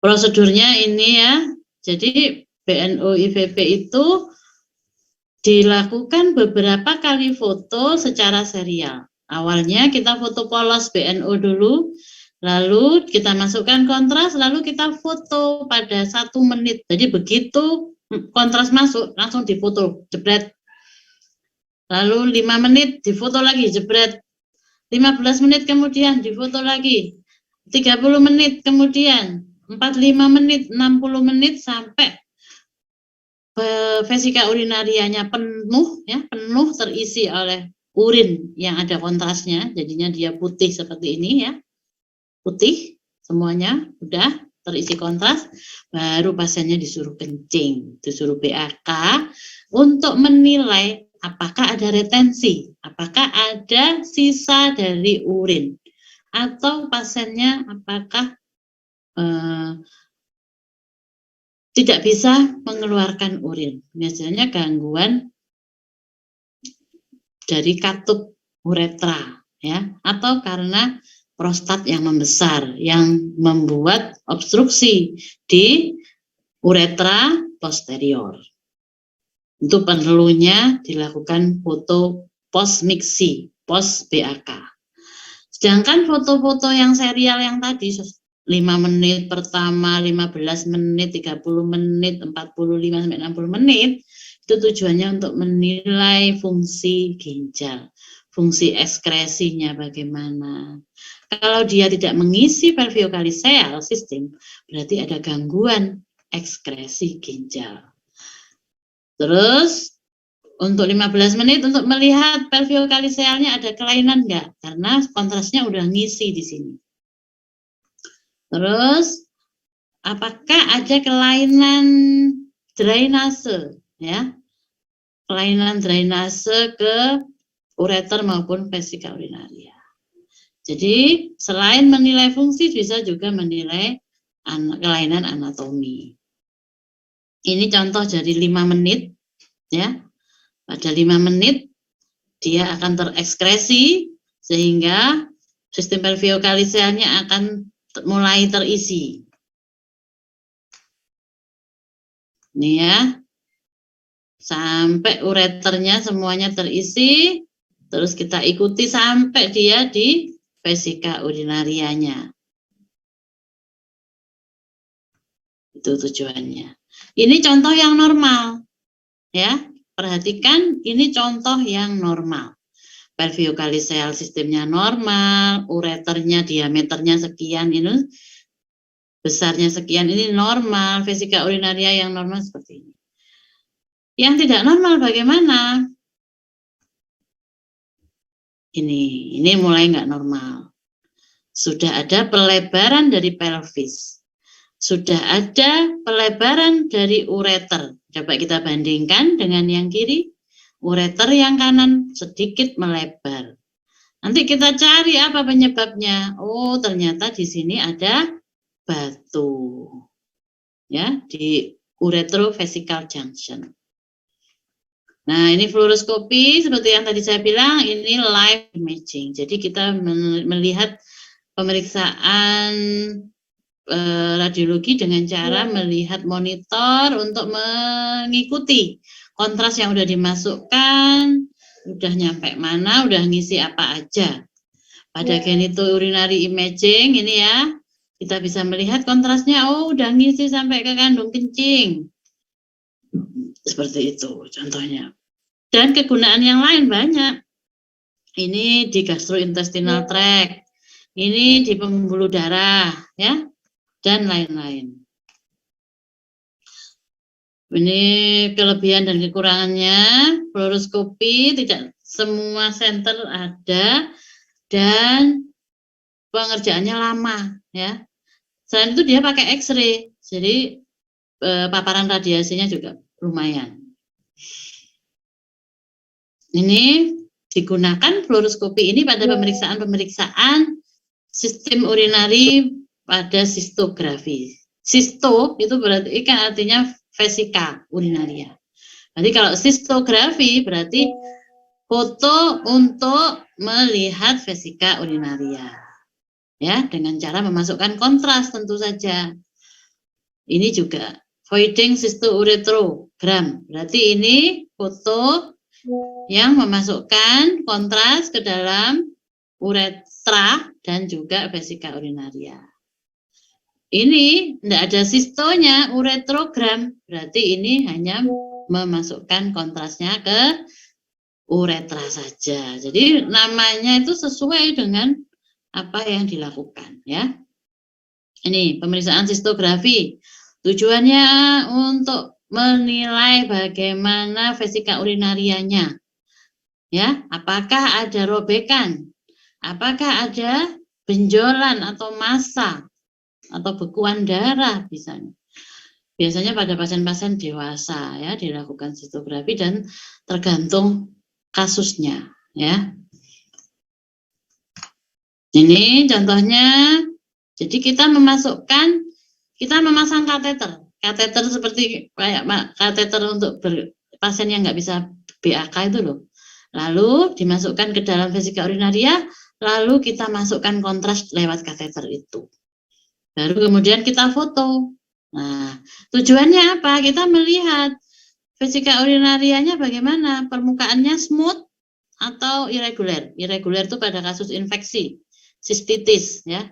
Prosedurnya ini ya, jadi BNO IVP itu dilakukan beberapa kali foto secara serial. Awalnya kita foto polos BNO dulu, lalu kita masukkan kontras, lalu kita foto pada 1 menit. Jadi begitu kontras masuk, langsung difoto, jebret. Lalu 5 menit difoto lagi, jebret. 15 menit kemudian difoto lagi. 30 menit kemudian, 45 menit, 60 menit sampai vesika urinarianya penuh ya, penuh terisi oleh urin yang ada kontrasnya, jadinya dia putih seperti ini ya. Putih semuanya udah terisi kontras, baru pasiennya disuruh kencing, disuruh BAK untuk menilai apakah ada retensi, apakah ada sisa dari urin, atau pasiennya apakah tidak bisa mengeluarkan urin. Biasanya gangguan dari katup uretra, ya, atau karena prostat yang membesar yang membuat obstruksi di uretra posterior. Itu perlunya dilakukan foto post mixi, post BAK. Sedangkan foto-foto yang serial yang tadi 5 menit pertama, 15 menit, 30 menit, 45 sampai 60 menit, itu tujuannya untuk menilai fungsi ginjal, fungsi ekskresinya bagaimana. Kalau dia tidak mengisi pelviokalseal sistem, berarti ada gangguan ekskresi ginjal. Terus untuk 15 menit untuk melihat pelviokalsealnya ada kelainan enggak? Karena kontrasnya udah ngisi di sini. Terus apakah ada kelainan drainase, ya? Kelainan drainase ke ureter maupun vesika urinaria. Jadi selain menilai fungsi bisa juga menilai kelainan anatomi. Ini contoh dari 5 menit, ya. Pada 5 menit dia akan terekskresi sehingga sistem pelviokalsealnya akan mulai terisi. Nih ya, sampai ureternya semuanya terisi, terus kita ikuti sampai dia di vesika urinarianya. Itu tujuannya. Ini contoh yang normal, ya. Perhatikan, ini contoh yang normal. Pelviokalseal sistemnya normal, ureternya diameternya sekian, ini besarnya sekian, ini normal, vesika urinaria yang normal seperti ini. Yang tidak normal bagaimana? Ini mulai nggak normal. Sudah ada pelebaran dari pelvis. Sudah ada pelebaran dari ureter. Coba kita bandingkan dengan yang kiri. Ureter yang kanan sedikit melebar. Nanti kita cari apa penyebabnya. Oh, ternyata di sini ada batu. Ya, di uretrovesical junction. Nah, ini fluoroskopi seperti yang tadi saya bilang, ini live imaging. Jadi kita melihat pemeriksaan radiologi dengan cara melihat monitor untuk mengikuti kontras yang udah dimasukkan, udah nyampe mana, udah ngisi apa aja. Pada genitourinary imaging ini ya, kita bisa melihat kontrasnya, oh udah ngisi sampai ke kandung kencing. Seperti itu contohnya. Dan kegunaan yang lain banyak. Ini di gastrointestinal tract, ini di pembuluh darah, ya, dan lain-lain. Ini kelebihan dan kekurangannya. Fluoroskopi tidak semua center ada dan pengerjaannya lama, ya. Selain itu dia pakai X-ray, jadi paparan radiasinya juga lumayan. Ini digunakan fluoroskopi ini pada pemeriksaan sistem urinari pada sistografi. Sisto itu berarti kan artinya vesika urinaria. Jadi kalau sistografi berarti foto untuk melihat vesika urinaria. Ya, dengan cara memasukkan kontras tentu saja. Ini juga voiding cystouretrogram. Berarti ini foto yang memasukkan kontras ke dalam uretra dan juga vesika urinaria. Ini tidak ada sistonya, uretrogram. Berarti ini hanya memasukkan kontrasnya ke uretra saja. Jadi namanya itu sesuai dengan apa yang dilakukan, ya. Ini pemeriksaan sistografi. Tujuannya untuk menilai bagaimana vesika urinarianya. Ya, apakah ada robekan? Apakah ada benjolan atau massa atau bekuan darah misalnya. Biasanya pada pasien-pasien dewasa ya dilakukan sistografi dan tergantung kasusnya, ya. Ini contohnya. Jadi kita memasang kateter. kateter seperti kayak kateter untuk pasien yang nggak bisa BAK itu loh. Lalu dimasukkan ke dalam vesika urinaria, lalu kita masukkan kontras lewat kateter itu. Baru kemudian kita foto. Nah, tujuannya apa? Kita melihat vesika urinarianya bagaimana, permukaannya smooth atau irregular. Irregular itu pada kasus infeksi, sistitis ya.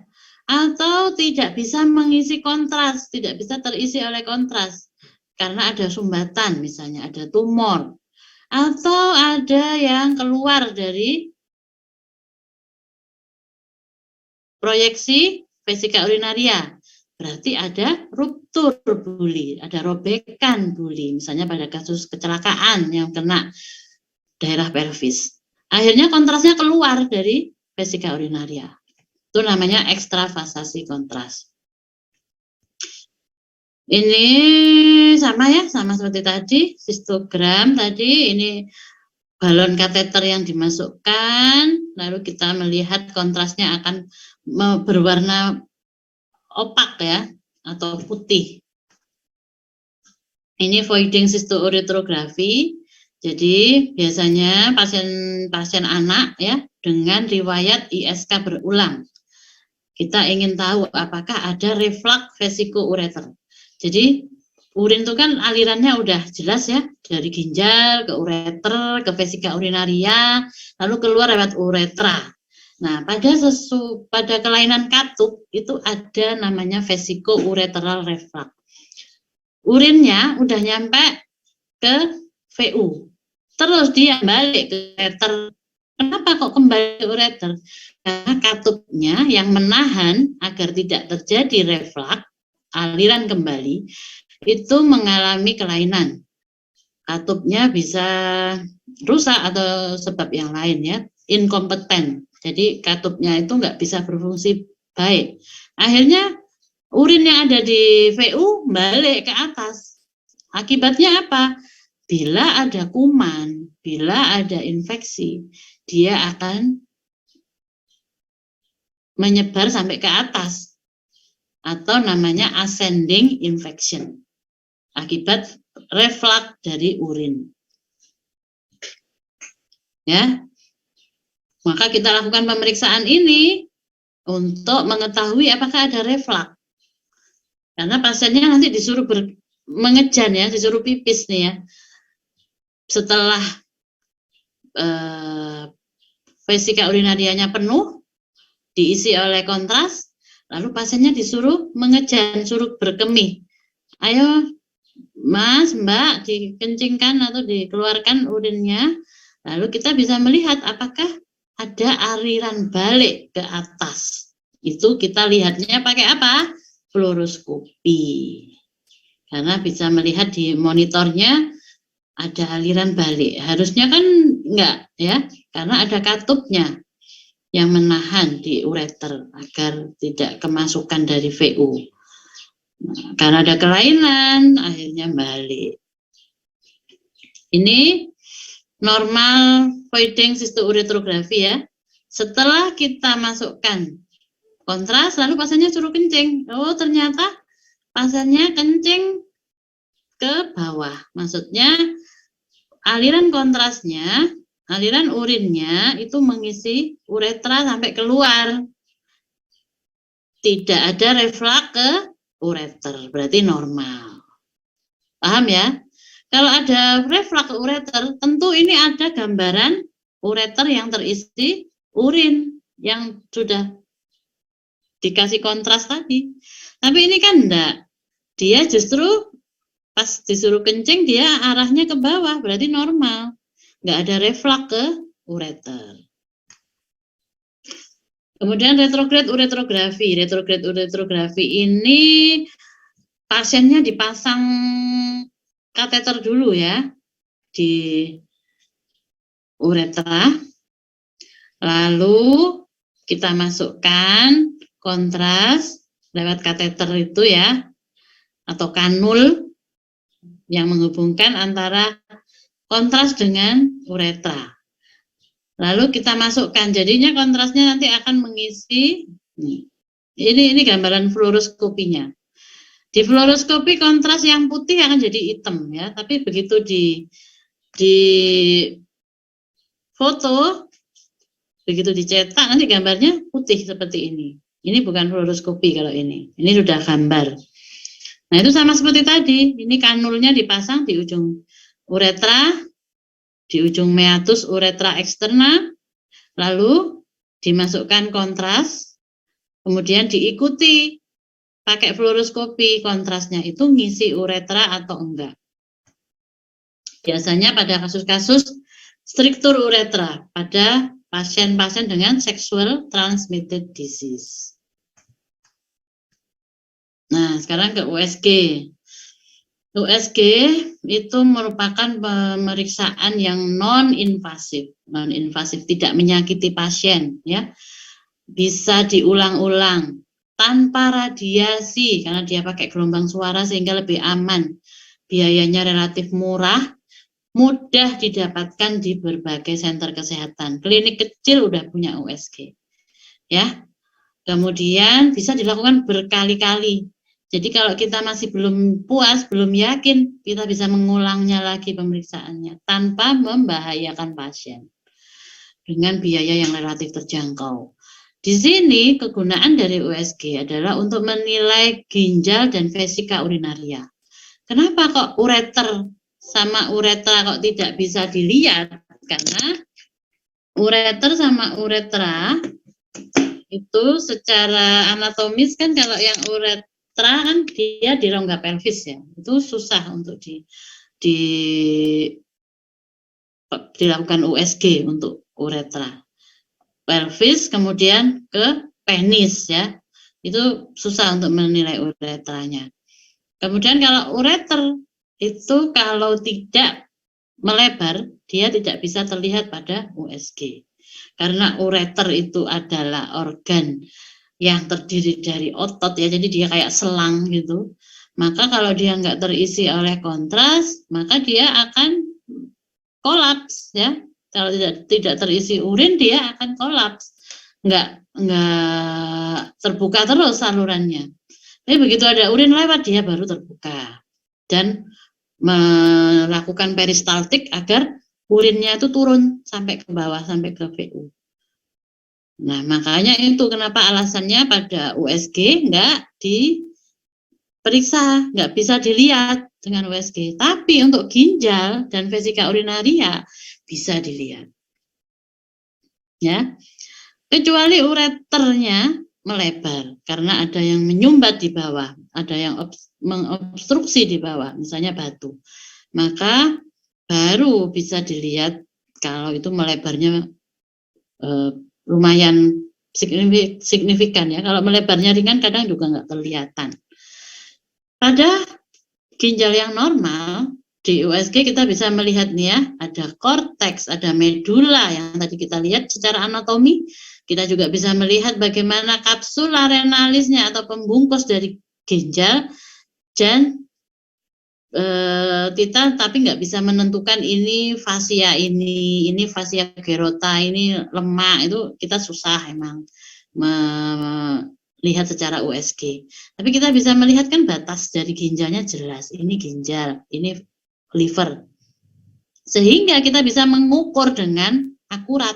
Atau tidak bisa mengisi kontras, tidak bisa terisi oleh kontras karena ada sumbatan, misalnya ada tumor, atau ada yang keluar dari proyeksi vesika urinaria, berarti ada ruptur buli, ada robekan buli, misalnya pada kasus kecelakaan yang kena daerah pelvis. Akhirnya kontrasnya keluar dari vesika urinaria. Itu namanya ekstravasasi kontras. Ini sama ya, sama seperti tadi, sistogram tadi, ini balon kateter yang dimasukkan, lalu kita melihat kontrasnya akan berwarna opak ya, atau putih. Ini voiding cystoureterografi. Jadi biasanya pasien anak ya dengan riwayat ISK berulang. Kita ingin tahu apakah ada reflux vesiko-ureter. Jadi urin itu kan alirannya udah jelas ya, dari ginjal ke ureter, ke vesika urinaria, lalu keluar lewat uretra. Nah, pada kelainan katup itu ada namanya vesiko-ureteral reflux. Urinnya udah nyampe ke VU, terus dia balik ke ureter. Kenapa kok kembali ke ureter? Karena katupnya yang menahan agar tidak terjadi reflux, aliran kembali, itu mengalami kelainan. Katupnya bisa rusak atau sebab yang lain ya, inkompeten. Jadi katupnya itu nggak bisa berfungsi baik. Akhirnya urin yang ada di VU balik ke atas. Akibatnya apa? Bila ada kuman, bila ada infeksi, dia akan menyebar sampai ke atas atau namanya ascending infection akibat reflux dari urin. Ya. Maka kita lakukan pemeriksaan ini untuk mengetahui apakah ada reflux. Karena pasiennya nanti disuruh mengejan ya, disuruh pipis nih ya. Setelah vesika urinarianya penuh, diisi oleh kontras, lalu pasiennya disuruh mengejan, suruh berkemih. Ayo Mas, Mbak, dikencingkan atau dikeluarkan urinnya, lalu kita bisa melihat apakah ada aliran balik ke atas. Itu kita lihatnya pakai apa? Fluoroskopi. Karena bisa melihat di monitornya ada aliran balik. Harusnya kan enggak ya, karena ada katupnya yang menahan di ureter agar tidak kemasukan dari VU. Nah, karena ada kelainan, akhirnya balik. Ini normal voiding cystoureterografi ya. Setelah kita masukkan kontras, lalu pasiennya suruh kencing. Oh, ternyata pasiennya kencing ke bawah. Maksudnya aliran kontrasnya, aliran urinnya itu mengisi uretra sampai keluar. Tidak ada reflux ke ureter, berarti normal. Paham ya? Kalau ada reflux ke ureter, tentu ini ada gambaran ureter yang terisi urin yang sudah dikasih kontras tadi. Tapi ini kan enggak. Dia justru pas disuruh kencing, dia arahnya ke bawah, berarti normal. Enggak ada reflux ke ureter. Kemudian retrograde ureterografi. Retrograde ureterografi ini pasiennya dipasang kateter dulu ya di uretra. Lalu kita masukkan kontras lewat kateter itu ya, atau kanul yang menghubungkan antara kontras dengan uretra. Lalu kita masukkan, jadinya kontrasnya nanti akan mengisi, ini gambaran fluoroskopinya. Di fluoroskopi kontras yang putih akan jadi hitam ya, tapi begitu di foto, begitu dicetak nanti gambarnya putih seperti ini. Ini bukan fluoroskopi kalau ini sudah gambar. Nah itu sama seperti tadi, ini kanulnya dipasang di ujung uretra, di ujung meatus uretra eksterna, lalu dimasukkan kontras, kemudian diikuti pakai fluoroskopi kontrasnya itu ngisi uretra atau enggak. Biasanya pada kasus-kasus struktur uretra pada pasien-pasien dengan sexual transmitted disease. Nah, sekarang ke USG. USG itu merupakan pemeriksaan yang non-invasif, tidak menyakiti pasien, ya. Bisa diulang-ulang tanpa radiasi karena dia pakai gelombang suara sehingga lebih aman. Biayanya relatif murah, mudah didapatkan di berbagai senter kesehatan. Klinik kecil udah punya USG. Ya. Kemudian bisa dilakukan berkali-kali. Jadi kalau kita masih belum puas, belum yakin, kita bisa mengulangnya lagi pemeriksaannya tanpa membahayakan pasien dengan biaya yang relatif terjangkau. Di sini kegunaan dari USG adalah untuk menilai ginjal dan vesika urinaria. Kenapa kok ureter sama uretra kok tidak bisa dilihat? Karena ureter sama uretra itu secara anatomis kan kalau yang uretra kan dia di rongga pelvis ya. Itu susah untuk dilakukan USG untuk uretra. Pelvis kemudian ke penis ya, itu susah untuk menilai uretranya. Kemudian kalau ureter itu kalau tidak melebar dia tidak bisa terlihat pada USG karena ureter itu adalah organ yang terdiri dari otot ya, jadi dia kayak selang gitu. Maka kalau dia nggak terisi oleh kontras maka dia akan kolaps ya. Kalau tidak terisi urin dia akan kolaps, nggak terbuka terus salurannya. Tapi begitu ada urin lewat dia baru terbuka dan melakukan peristaltik agar urinnya itu turun sampai ke bawah sampai ke VU. Nah makanya itu kenapa alasannya pada USG nggak diperiksa, nggak bisa dilihat dengan USG. Tapi untuk ginjal dan vesika urinaria bisa dilihat. Ya, kecuali ureternya melebar karena ada yang menyumbat di bawah, ada yang mengobstruksi di bawah, misalnya batu. Maka baru bisa dilihat kalau itu melebarnya lumayan signifikan ya. Kalau melebarnya ringan kadang juga nggak kelihatan. Pada ginjal yang normal di USG kita bisa melihat nih ya, ada korteks, ada medula yang tadi kita lihat secara anatomi. Kita juga bisa melihat bagaimana kapsula renalisnya atau pembungkus dari ginjal dan kita tapi nggak bisa menentukan ini fasia ini fasia gerota, ini lemak, itu kita susah emang melihat secara USG. Tapi kita bisa melihat kan batas dari ginjalnya jelas, ini ginjal, ini liver. Sehingga kita bisa mengukur dengan akurat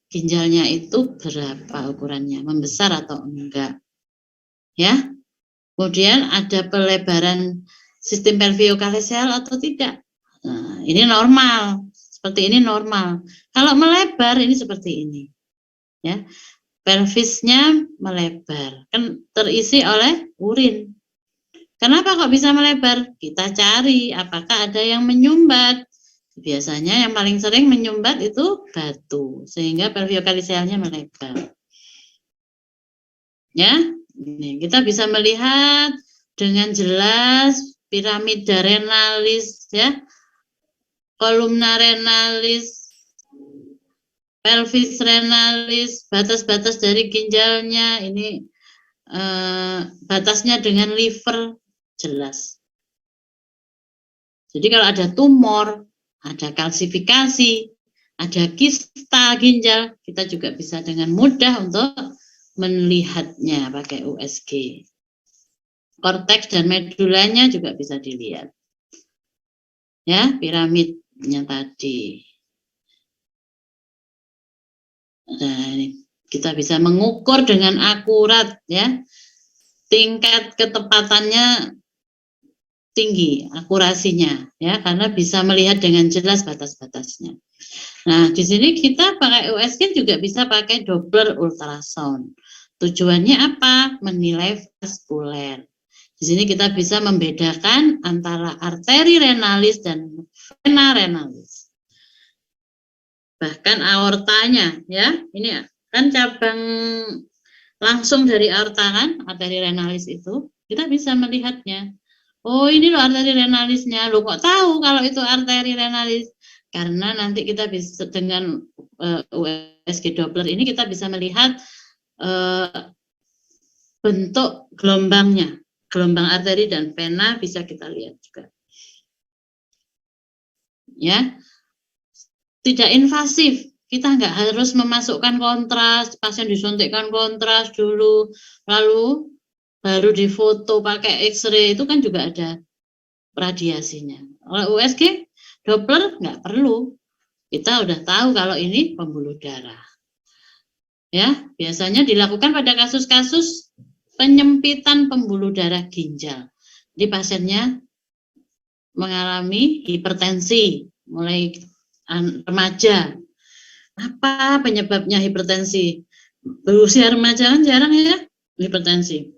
ginjalnya itu berapa ukurannya, membesar atau enggak. Ya. Kemudian ada pelebaran sistem pelviokalesial atau tidak. Nah, ini normal. Seperti ini normal. Kalau melebar ini seperti ini. Ya. Pelvisnya melebar, kan terisi oleh urin. Kenapa kok bisa melebar? Kita cari apakah ada yang menyumbat. Biasanya yang paling sering menyumbat itu batu, sehingga pelviokalesialnya melebar. Ya, ini kita bisa melihat dengan jelas piramida renalis, ya, kolumna renalis, pelvis renalis, batas-batas dari ginjalnya ini batasnya dengan liver jelas. Jadi kalau ada tumor, ada kalsifikasi, ada kista ginjal, kita juga bisa dengan mudah untuk melihatnya pakai USG. korteks dan medulanya juga bisa dilihat. Ya, piramidnya tadi. Nah, ini kita bisa mengukur dengan akurat ya. Tingkat ketepatannya tinggi, akurasinya ya, karena bisa melihat dengan jelas batas-batasnya. Nah, di sini kita pakai USG juga bisa pakai Doppler ultrasound. Tujuannya apa? Menilai vaskuler. Di sini kita bisa membedakan antara arteri renalis dan vena renalis. Bahkan aortanya ya, ini kan cabang langsung dari aorta kan, arteri renalis itu, kita bisa melihatnya. Oh, ini loh arteri renalisnya. Loh, kok tahu kalau itu arteri renalis? Karena nanti kita bisa dengan USG Doppler ini kita bisa melihat bentuk gelombangnya. Gelombang arteri dan vena bisa kita lihat juga. Ya. Tidak invasif. Kita nggak harus memasukkan kontras, pasien disuntikkan kontras dulu, lalu baru difoto pakai X-ray, itu kan juga ada radiasinya. Kalau USG Doppler nggak perlu, kita udah tahu kalau ini pembuluh darah. Ya, biasanya dilakukan pada kasus-kasus penyempitan pembuluh darah ginjal. Jadi pasiennya mengalami hipertensi mulai remaja. Apa penyebabnya hipertensi? Berusia remaja kan jarang ya hipertensi.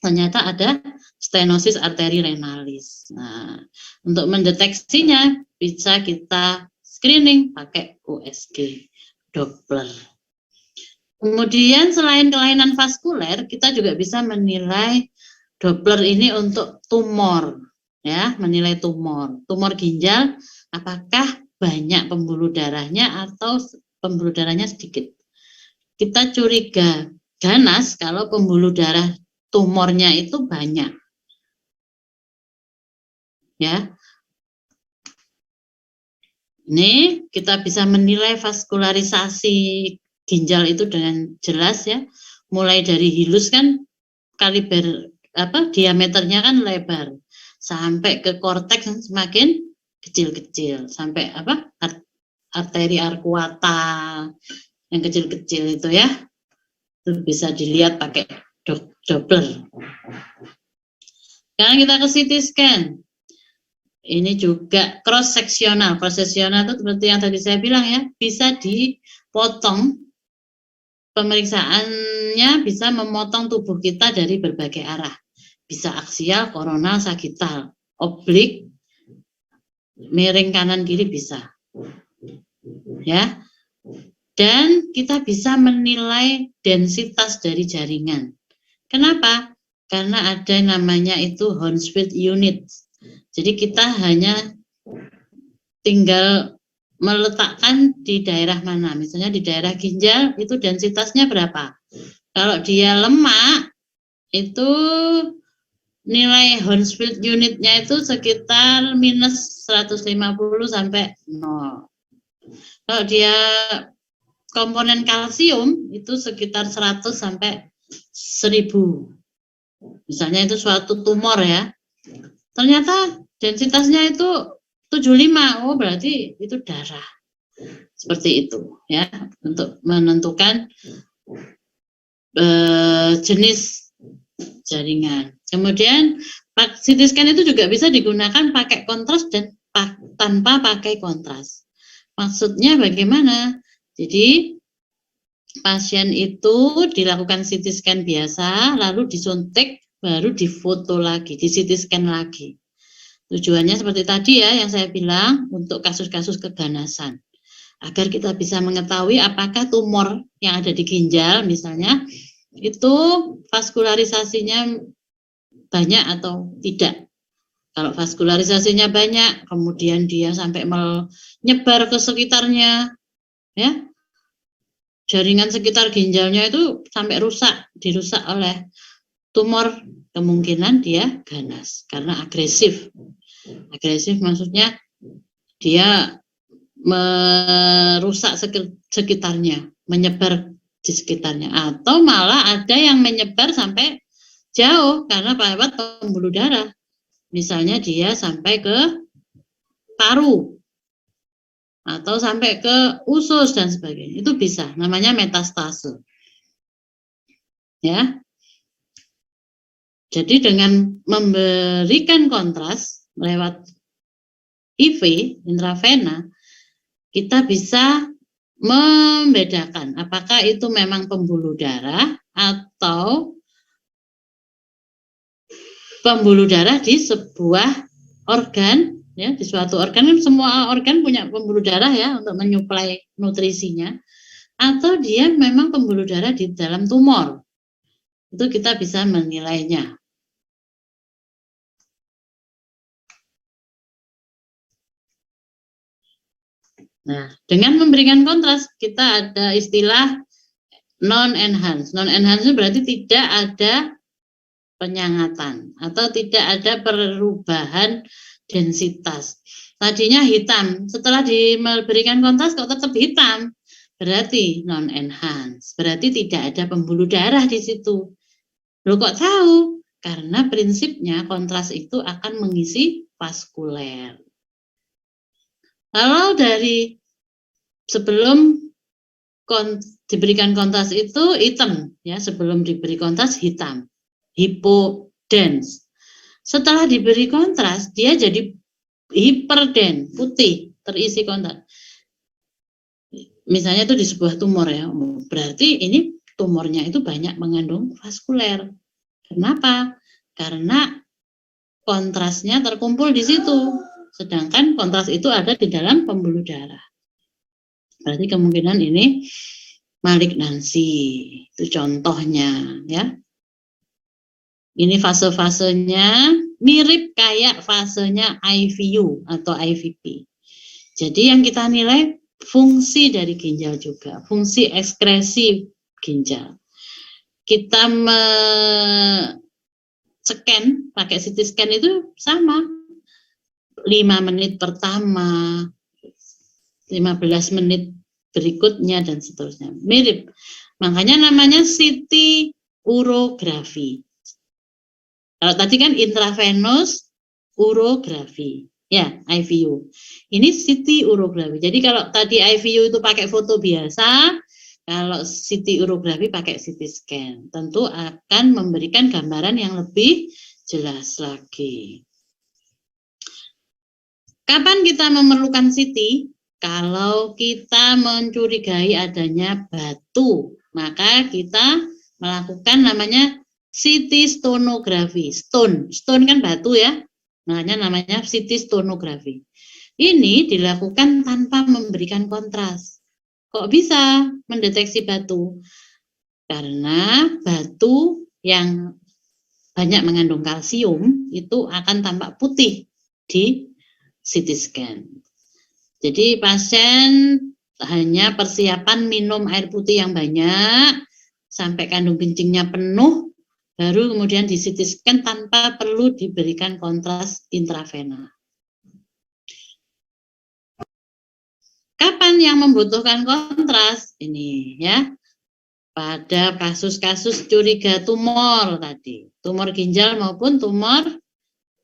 Ternyata ada stenosis arteri renalis. Nah, untuk mendeteksinya bisa kita screening pakai USG Doppler. Kemudian selain kelainan vaskuler, kita juga bisa menilai Doppler ini untuk tumor, ya, menilai tumor. Tumor ginjal, apakah banyak pembuluh darahnya atau pembuluh darahnya sedikit. Kita curiga ganas kalau pembuluh darah tumornya itu banyak. Ya. Ini kita bisa menilai vaskularisasi ginjal itu dengan jelas ya. Mulai dari hilus kan kaliber diameternya kan lebar sampai ke korteks semakin kecil-kecil sampai arteri arcuata yang kecil-kecil itu ya, itu bisa dilihat pakai Doppler. Sekarang kita ke CT scan. Ini juga cross seksional. Cross seksional itu seperti yang tadi saya bilang ya, bisa dipotong. Pemeriksaannya bisa memotong tubuh kita dari berbagai arah. Bisa aksial, koronal, sagital, oblik, miring kanan kiri bisa. Ya. Dan kita bisa menilai densitas dari jaringan. Kenapa? Karena ada namanya itu Hounsfield unit. Jadi kita hanya tinggal meletakkan di daerah mana. Misalnya di daerah ginjal itu densitasnya berapa. Kalau dia lemak itu nilai Hounsfield unitnya itu sekitar minus 150 sampai 0. Kalau dia komponen kalsium itu sekitar 100 sampai 1000. Misalnya itu suatu tumor ya. Ternyata densitasnya itu 75. Oh, berarti itu darah. Seperti itu ya, untuk menentukan jenis jaringan. Kemudian CT scan itu juga bisa digunakan pakai kontras dan tanpa pakai kontras. Maksudnya bagaimana? Jadi pasien itu dilakukan CT scan biasa, lalu disuntik, baru difoto lagi, di CT scan lagi. Tujuannya seperti tadi ya yang saya bilang, untuk kasus-kasus keganasan. Agar kita bisa mengetahui apakah tumor yang ada di ginjal misalnya, itu vaskularisasinya banyak atau tidak. Kalau vaskularisasinya banyak, kemudian dia sampai menyebar ke sekitarnya, ya, jaringan sekitar ginjalnya itu sampai dirusak oleh tumor, kemungkinan dia ganas karena agresif. Agresif maksudnya dia merusak sekitarnya, menyebar di sekitarnya, atau malah ada yang menyebar sampai jauh karena lewat pembuluh darah. Misalnya dia sampai ke paru atau sampai ke usus dan sebagainya. Itu bisa, namanya metastase. Ya. Jadi dengan memberikan kontras lewat IV intravena, kita bisa membedakan apakah itu memang pembuluh darah atau pembuluh darah di sebuah organ, ya, di suatu organ. Kan semua organ punya pembuluh darah ya untuk menyuplai nutrisinya, atau dia memang pembuluh darah di dalam tumor. Itu kita bisa menilainya. Nah, dengan memberikan kontras, kita ada istilah non-enhance. Non-enhance itu berarti tidak ada penyangatan atau tidak ada perubahan densitas. Tadinya hitam, setelah diberikan kontras kok tetap hitam, berarti non-enhance. Berarti tidak ada pembuluh darah di situ. Loh kok tahu? Karena prinsipnya kontras itu akan mengisi vaskuler. Kalau dari sebelum diberikan kontras itu hitam, ya, sebelum diberi kontras hitam, hipodens. Setelah diberi kontras dia jadi hiperdens, putih, terisi kontras. Misalnya itu di sebuah tumor ya, berarti ini tumornya itu banyak mengandung vaskuler. Kenapa? Karena kontrasnya terkumpul di situ, sedangkan kontras itu ada di dalam pembuluh darah. Berarti kemungkinan ini malignansi, itu contohnya ya. Ini fase-fasenya mirip kayak fasenya IVU atau IVP. Jadi yang kita nilai fungsi dari ginjal juga, fungsi ekskresi ginjal. Kita scan pakai CT scan itu sama, 5 menit pertama, 15 menit berikutnya dan seterusnya, mirip. Makanya namanya CT urografi. Kalau tadi kan intravenous urografi, ya IVU. Ini CT urografi. Jadi kalau tadi IVU itu pakai foto biasa, kalau CT urografi pakai CT scan, tentu akan memberikan gambaran yang lebih jelas lagi. Kapan kita memerlukan CT? Kalau kita mencurigai adanya batu, maka kita melakukan namanya CT stonografi. Stone kan batu ya, makanya namanya CT stonografi. Ini dilakukan tanpa memberikan kontras. Kok bisa mendeteksi batu? Karena batu yang banyak mengandung kalsium itu akan tampak putih di CT scan. Jadi pasien hanya persiapan minum air putih yang banyak sampai kandung kencingnya penuh, baru kemudian di CT scan tanpa perlu diberikan kontras intravena. Kapan yang membutuhkan kontras? Ini ya, pada kasus-kasus curiga tumor tadi, tumor ginjal maupun tumor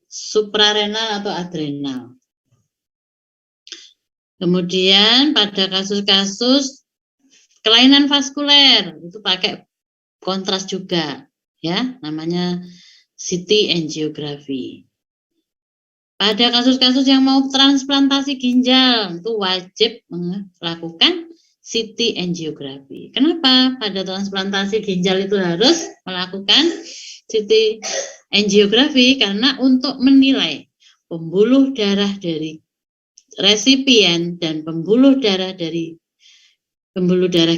suprarenal atau adrenal. Kemudian pada kasus-kasus kelainan vaskuler itu pakai kontras juga ya, namanya CT angiografi. Pada kasus-kasus yang mau transplantasi ginjal itu wajib melakukan CT angiografi. Kenapa pada transplantasi ginjal itu harus melakukan CT angiografi? Karena untuk menilai pembuluh darah dari resipien dan pembuluh darah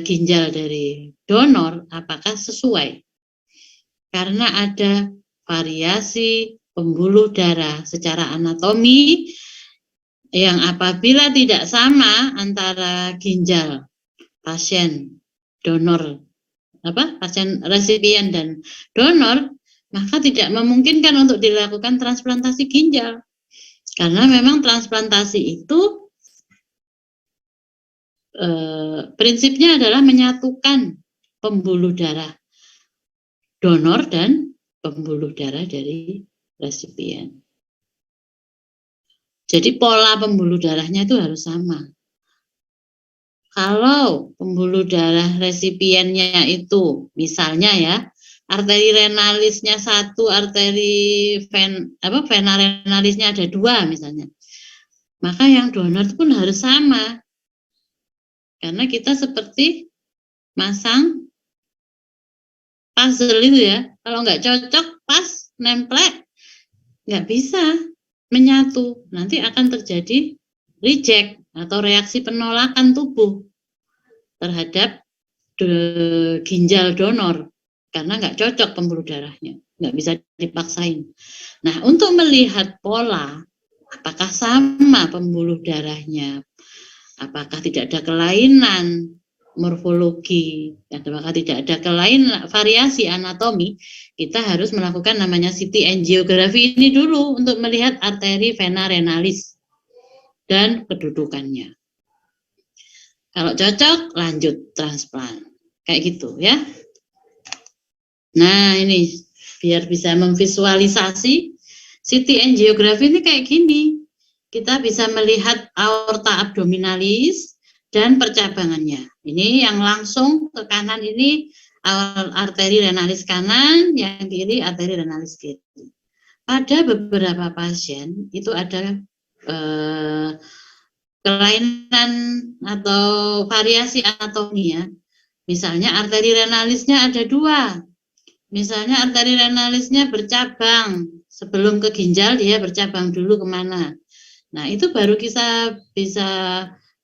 ginjal dari donor apakah sesuai. Karena ada variasi pembuluh darah secara anatomi yang apabila tidak sama antara ginjal pasien donor, pasien resipien dan donor, maka tidak memungkinkan untuk dilakukan transplantasi ginjal. Karena memang transplantasi itu prinsipnya adalah menyatukan pembuluh darah donor dan pembuluh darah dari resipien. Jadi pola pembuluh darahnya itu harus sama. Kalau pembuluh darah resipiennya itu, misalnya ya, arteri renalisnya 1, arteri vena renalisnya ada 2 misalnya, maka yang donor pun harus sama. Karena kita seperti masang puzzle itu ya, kalau nggak cocok pas nemplek nggak bisa menyatu, nanti akan terjadi reject atau reaksi penolakan tubuh terhadap ginjal donor karena nggak cocok pembuluh darahnya, nggak bisa dipaksain. Nah, untuk melihat pola apakah sama pembuluh darahnya, apakah tidak ada kelainan morfologi, apakah tidak ada kelainan variasi anatomi, kita harus melakukan namanya CT angiografi ini dulu untuk melihat arteri vena renalis dan kedudukannya. Kalau cocok, lanjut transplant. Kayak gitu ya. Nah, ini biar bisa memvisualisasi CT angiografi ini kayak gini. Kita bisa melihat aorta abdominalis dan percabangannya. Ini yang langsung ke kanan ini arteri renalis kanan, yang kiri arteri renalis kiri. Pada beberapa pasien itu ada kelainan atau variasi anatomi ya. Misalnya arteri renalisnya ada 2. Misalnya arteri renalisnya bercabang, sebelum ke ginjal dia bercabang dulu kemana. Nah, itu baru kita bisa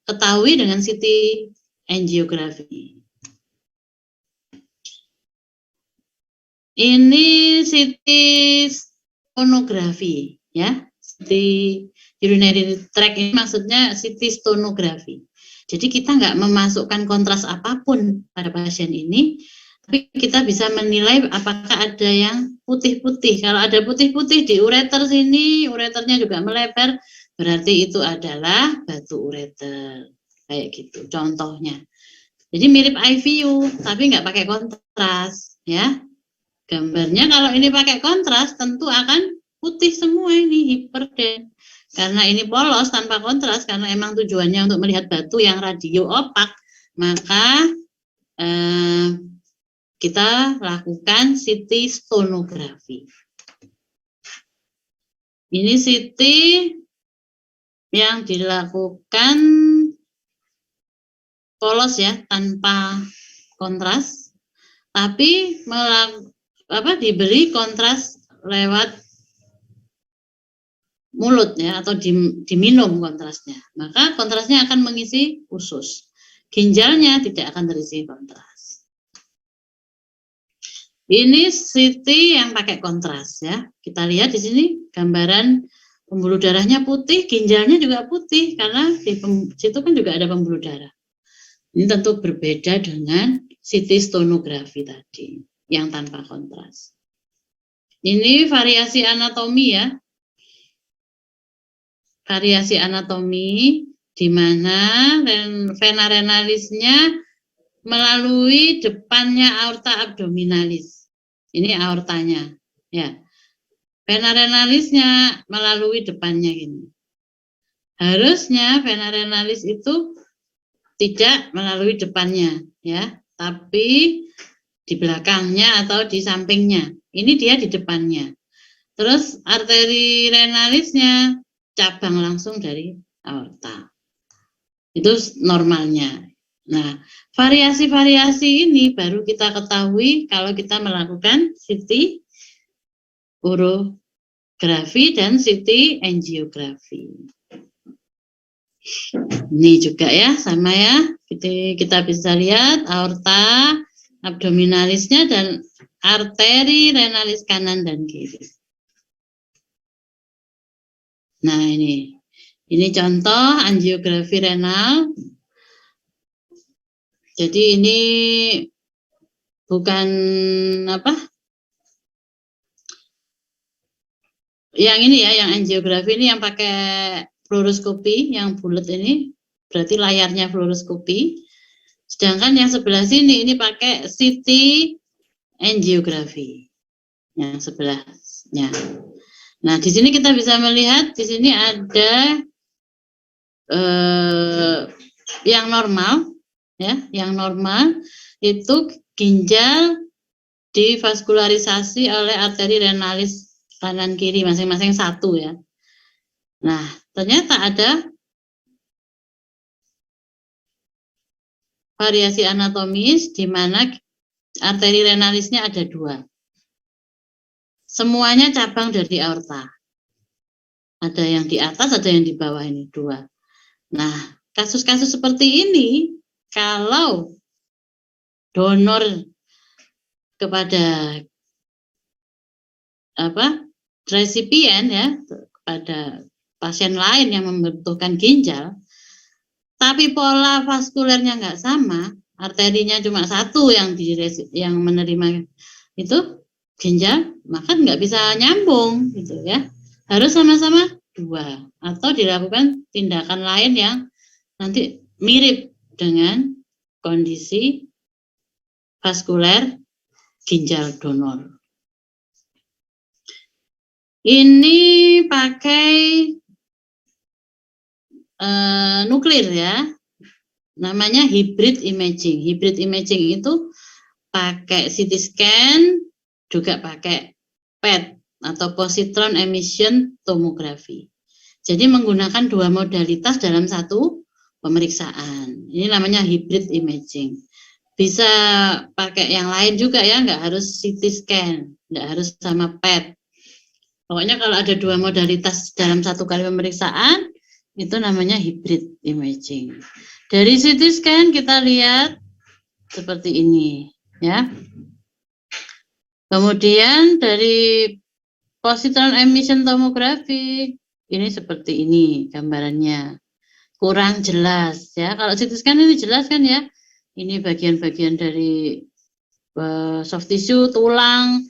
ketahui dengan CT angiografi. Ini CT stonografi ya. CT urinary tract ini maksudnya CT stonografi. Jadi kita nggak memasukkan kontras apapun pada pasien ini, tapi kita bisa menilai apakah ada yang putih-putih. Kalau ada putih-putih di ureter sini, ureternya juga melebar, berarti itu adalah batu ureter. Kayak gitu contohnya. Jadi mirip IVU, tapi nggak pakai kontras ya. Gambarnya kalau ini pakai kontras tentu akan putih semua ini, hiperden. Karena ini polos tanpa kontras, karena emang tujuannya untuk melihat batu yang radio opak, maka kita lakukan CT stonografi. Ini CT yang dilakukan polos ya, tanpa kontras, tapi diberi kontras lewat mulut ya, atau diminum kontrasnya, maka kontrasnya akan mengisi usus. Ginjalnya tidak akan terisi kontras. Ini CT yang pakai kontras ya. Kita lihat di sini gambaran pembuluh darahnya putih, ginjalnya juga putih karena di situ kan juga ada pembuluh darah. Ini tentu berbeda dengan CT stonografi tadi yang tanpa kontras. Ini variasi anatomi ya. Variasi anatomi di mana vena renalisnya melalui depannya aorta abdominalis. Ini aortanya, ya. Vena renalisnya melalui depannya ini. Harusnya vena renalis itu tidak melalui depannya, ya, tapi di belakangnya atau di sampingnya. Ini dia di depannya. Terus arteri renalisnya cabang langsung dari aorta. Itu normalnya. Nah, variasi-variasi ini baru kita ketahui kalau kita melakukan CT urografi dan CT angiografi. Ini juga ya, sama ya. Kita bisa lihat aorta abdominalisnya dan arteri renalis kanan dan kiri. Nah, ini contoh angiografi renal. Jadi ini bukan yang ini ya, yang angiografi ini yang pakai fluoroskopi, yang bulat ini berarti layarnya fluoroskopi. Sedangkan yang sebelah sini ini pakai CT angiografi. yang sebelahnya. Nah, di sini kita bisa melihat di sini ada yang normal, ya, yang normal itu ginjal divaskularisasi oleh arteri renalis kanan kiri masing-masing satu, ya. Nah, ternyata ada variasi anatomis di mana arteri renalisnya ada dua. Semuanya cabang dari aorta. Ada yang di atas, ada yang di bawah, ini dua. Nah, kasus-kasus seperti ini, kalau donor kepada resipien, ya, kepada pasien lain yang membutuhkan ginjal, tapi pola vaskulernya nggak sama, arterinya cuma satu yang menerima itu ginjal, maka nggak bisa nyambung, gitu ya. Harus sama-sama dua, atau dilakukan tindakan lain yang nanti mirip dengan kondisi vaskuler ginjal donor. Ini pakai nuklir, ya, namanya hybrid imaging. Hybrid imaging itu pakai CT scan, juga pakai PET atau positron emission tomography. Jadi menggunakan dua modalitas dalam satu pemeriksaan. Ini namanya hybrid imaging. Bisa pakai yang lain juga, ya, nggak harus CT scan, nggak harus sama PET. Pokoknya kalau ada dua modalitas dalam satu kali pemeriksaan, itu namanya hybrid imaging. Dari CT scan kita lihat seperti ini, ya. Kemudian dari positron emission tomography, ini seperti ini gambarannya. Kurang jelas, ya. Kalau CT scan ini jelas kan, ya. Ini bagian-bagian dari soft tissue, tulang,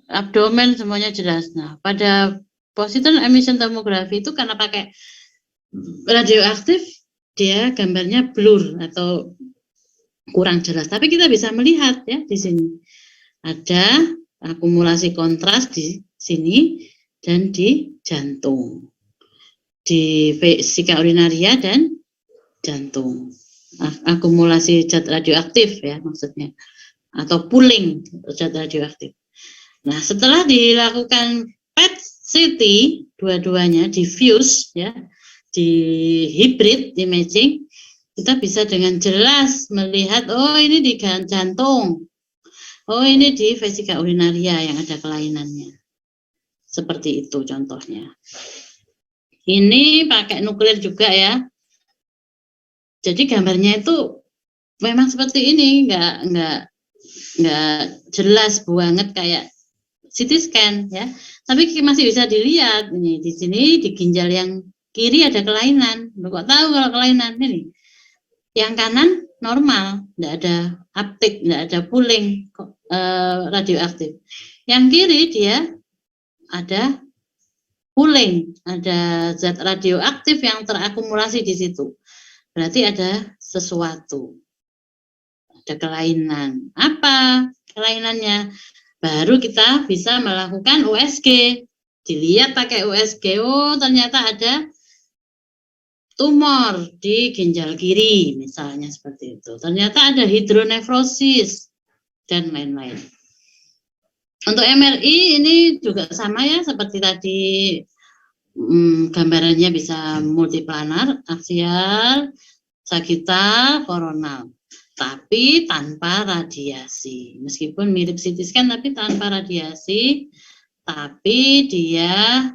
abdomen, semuanya jelas. Nah, pada positron emission tomography itu karena pakai radioaktif, dia gambarnya blur atau kurang jelas. Tapi kita bisa melihat, ya, di sini ada akumulasi kontras di sini dan di jantung, di vesika urinaria dan jantung. Akumulasi zat radioaktif, ya, maksudnya, atau pooling zat radioaktif. Nah, setelah dilakukan PET CT dua-duanya diffuse, ya, di hybrid imaging, kita bisa dengan jelas melihat, oh ini di jantung, oh ini di vesika urinaria yang ada kelainannya. Seperti itu contohnya. Ini pakai nuklir juga, ya. Jadi gambarnya itu memang seperti ini, nggak jelas banget kayak CT scan, ya. Tapi masih bisa dilihat ini di sini di ginjal yang kiri ada kelainan. Kok tahu kalau kelainan ini? Yang kanan normal, tidak ada uptake, tidak ada pooling radioaktif. Yang kiri dia ada pooling, ada zat radioaktif yang terakumulasi di situ. Berarti ada sesuatu, ada kelainan. Apa kelainannya? Baru kita bisa melakukan USG. Dilihat pakai USG, oh ternyata ada tumor di ginjal kiri, misalnya seperti itu. Ternyata ada hidronefrosis dan lain-lain. Untuk MRI ini juga sama, ya, seperti tadi, gambarannya bisa multiplanar, aksial, sagital, koronal, tapi tanpa radiasi. Meskipun mirip CT scan tapi tanpa radiasi, tapi dia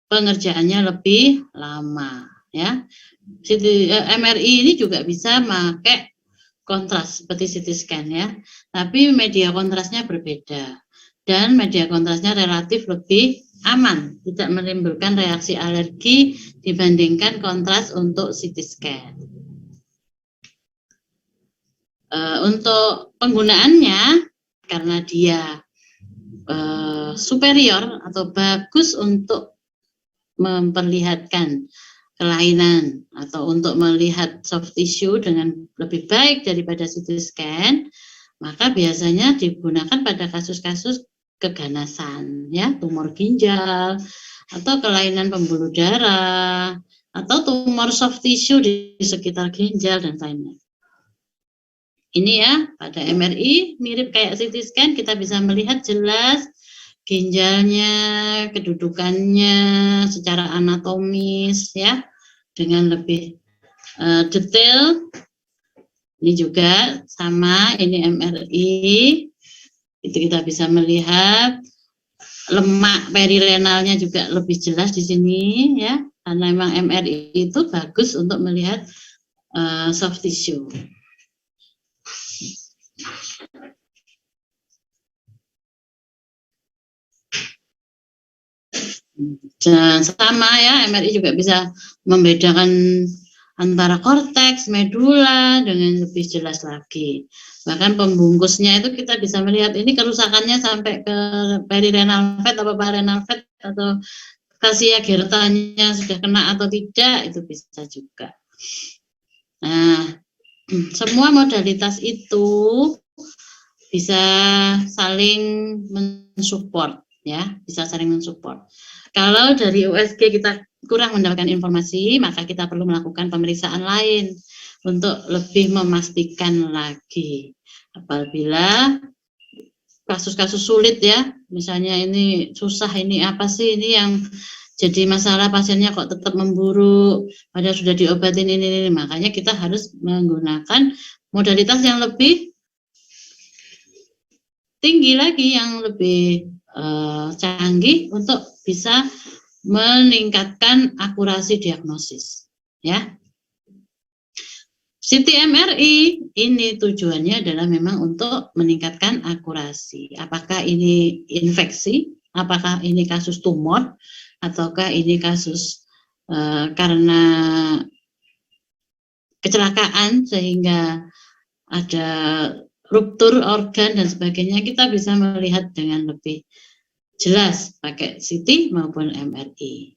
pengerjaannya lebih lama, ya. MRI ini juga bisa pakai kontras seperti CT scan, ya, tapi media kontrasnya berbeda dan media kontrasnya relatif lebih aman, tidak menimbulkan reaksi alergi dibandingkan kontras untuk CT scan. Untuk penggunaannya, karena dia superior atau bagus untuk memperlihatkan kelainan atau untuk melihat soft tissue dengan lebih baik daripada CT scan, maka biasanya digunakan pada kasus-kasus keganasan, ya, tumor ginjal, atau kelainan pembuluh darah, atau tumor soft tissue di sekitar ginjal dan lainnya. Ini ya, pada MRI mirip kayak CT scan, kita bisa melihat jelas ginjalnya, kedudukannya secara anatomis, ya, dengan lebih detail. Ini juga sama, ini MRI, itu kita bisa melihat lemak perirenalnya juga lebih jelas di sini, ya, karena memang MRI itu bagus untuk melihat soft tissue. Dan sama ya, MRI juga bisa membedakan antara korteks, medula dengan lebih jelas lagi. Bahkan pembungkusnya itu kita bisa melihat ini kerusakannya sampai ke perirenal fat atau parenal fat atau fascia gertanya sudah kena atau tidak, itu bisa juga. Nah, semua modalitas itu bisa saling mensupport, ya, bisa saling mensupport. Kalau dari USG kita kurang mendapatkan informasi, maka kita perlu melakukan pemeriksaan lain untuk lebih memastikan lagi. Apabila kasus-kasus sulit, ya, misalnya ini susah, ini apa sih, ini yang jadi masalah, pasiennya kok tetap memburuk, padahal sudah diobatin ini, makanya kita harus menggunakan modalitas yang lebih tinggi lagi, yang lebih canggih untuk bisa meningkatkan akurasi diagnosis, ya. CT MRI ini tujuannya adalah memang untuk meningkatkan akurasi. Apakah ini infeksi, apakah ini kasus tumor, ataukah ini kasus karena kecelakaan sehingga ada ruptur organ dan sebagainya, kita bisa melihat dengan lebih jelas pakai CT maupun MRI.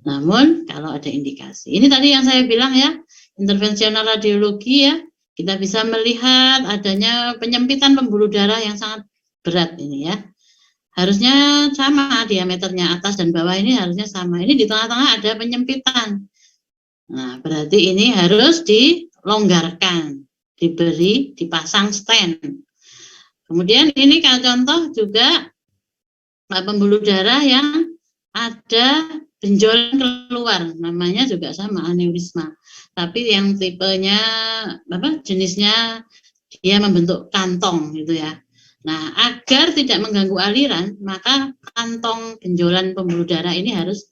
Namun kalau ada indikasi, ini tadi yang saya bilang ya, intervensional radiologi, ya, kita bisa melihat adanya penyempitan pembuluh darah yang sangat berat ini, ya. Harusnya sama diameternya, atas dan bawah ini harusnya sama. Ini di tengah-tengah ada penyempitan. Nah, berarti ini harus dilonggarkan, dipasang stent. Kemudian ini kalau contoh juga pembuluh darah yang ada benjolan keluar, namanya juga sama, aneurisma. Tapi yang tipenya jenisnya dia membentuk kantong gitu ya. Nah, agar tidak mengganggu aliran, maka kantong benjolan pembuluh darah ini harus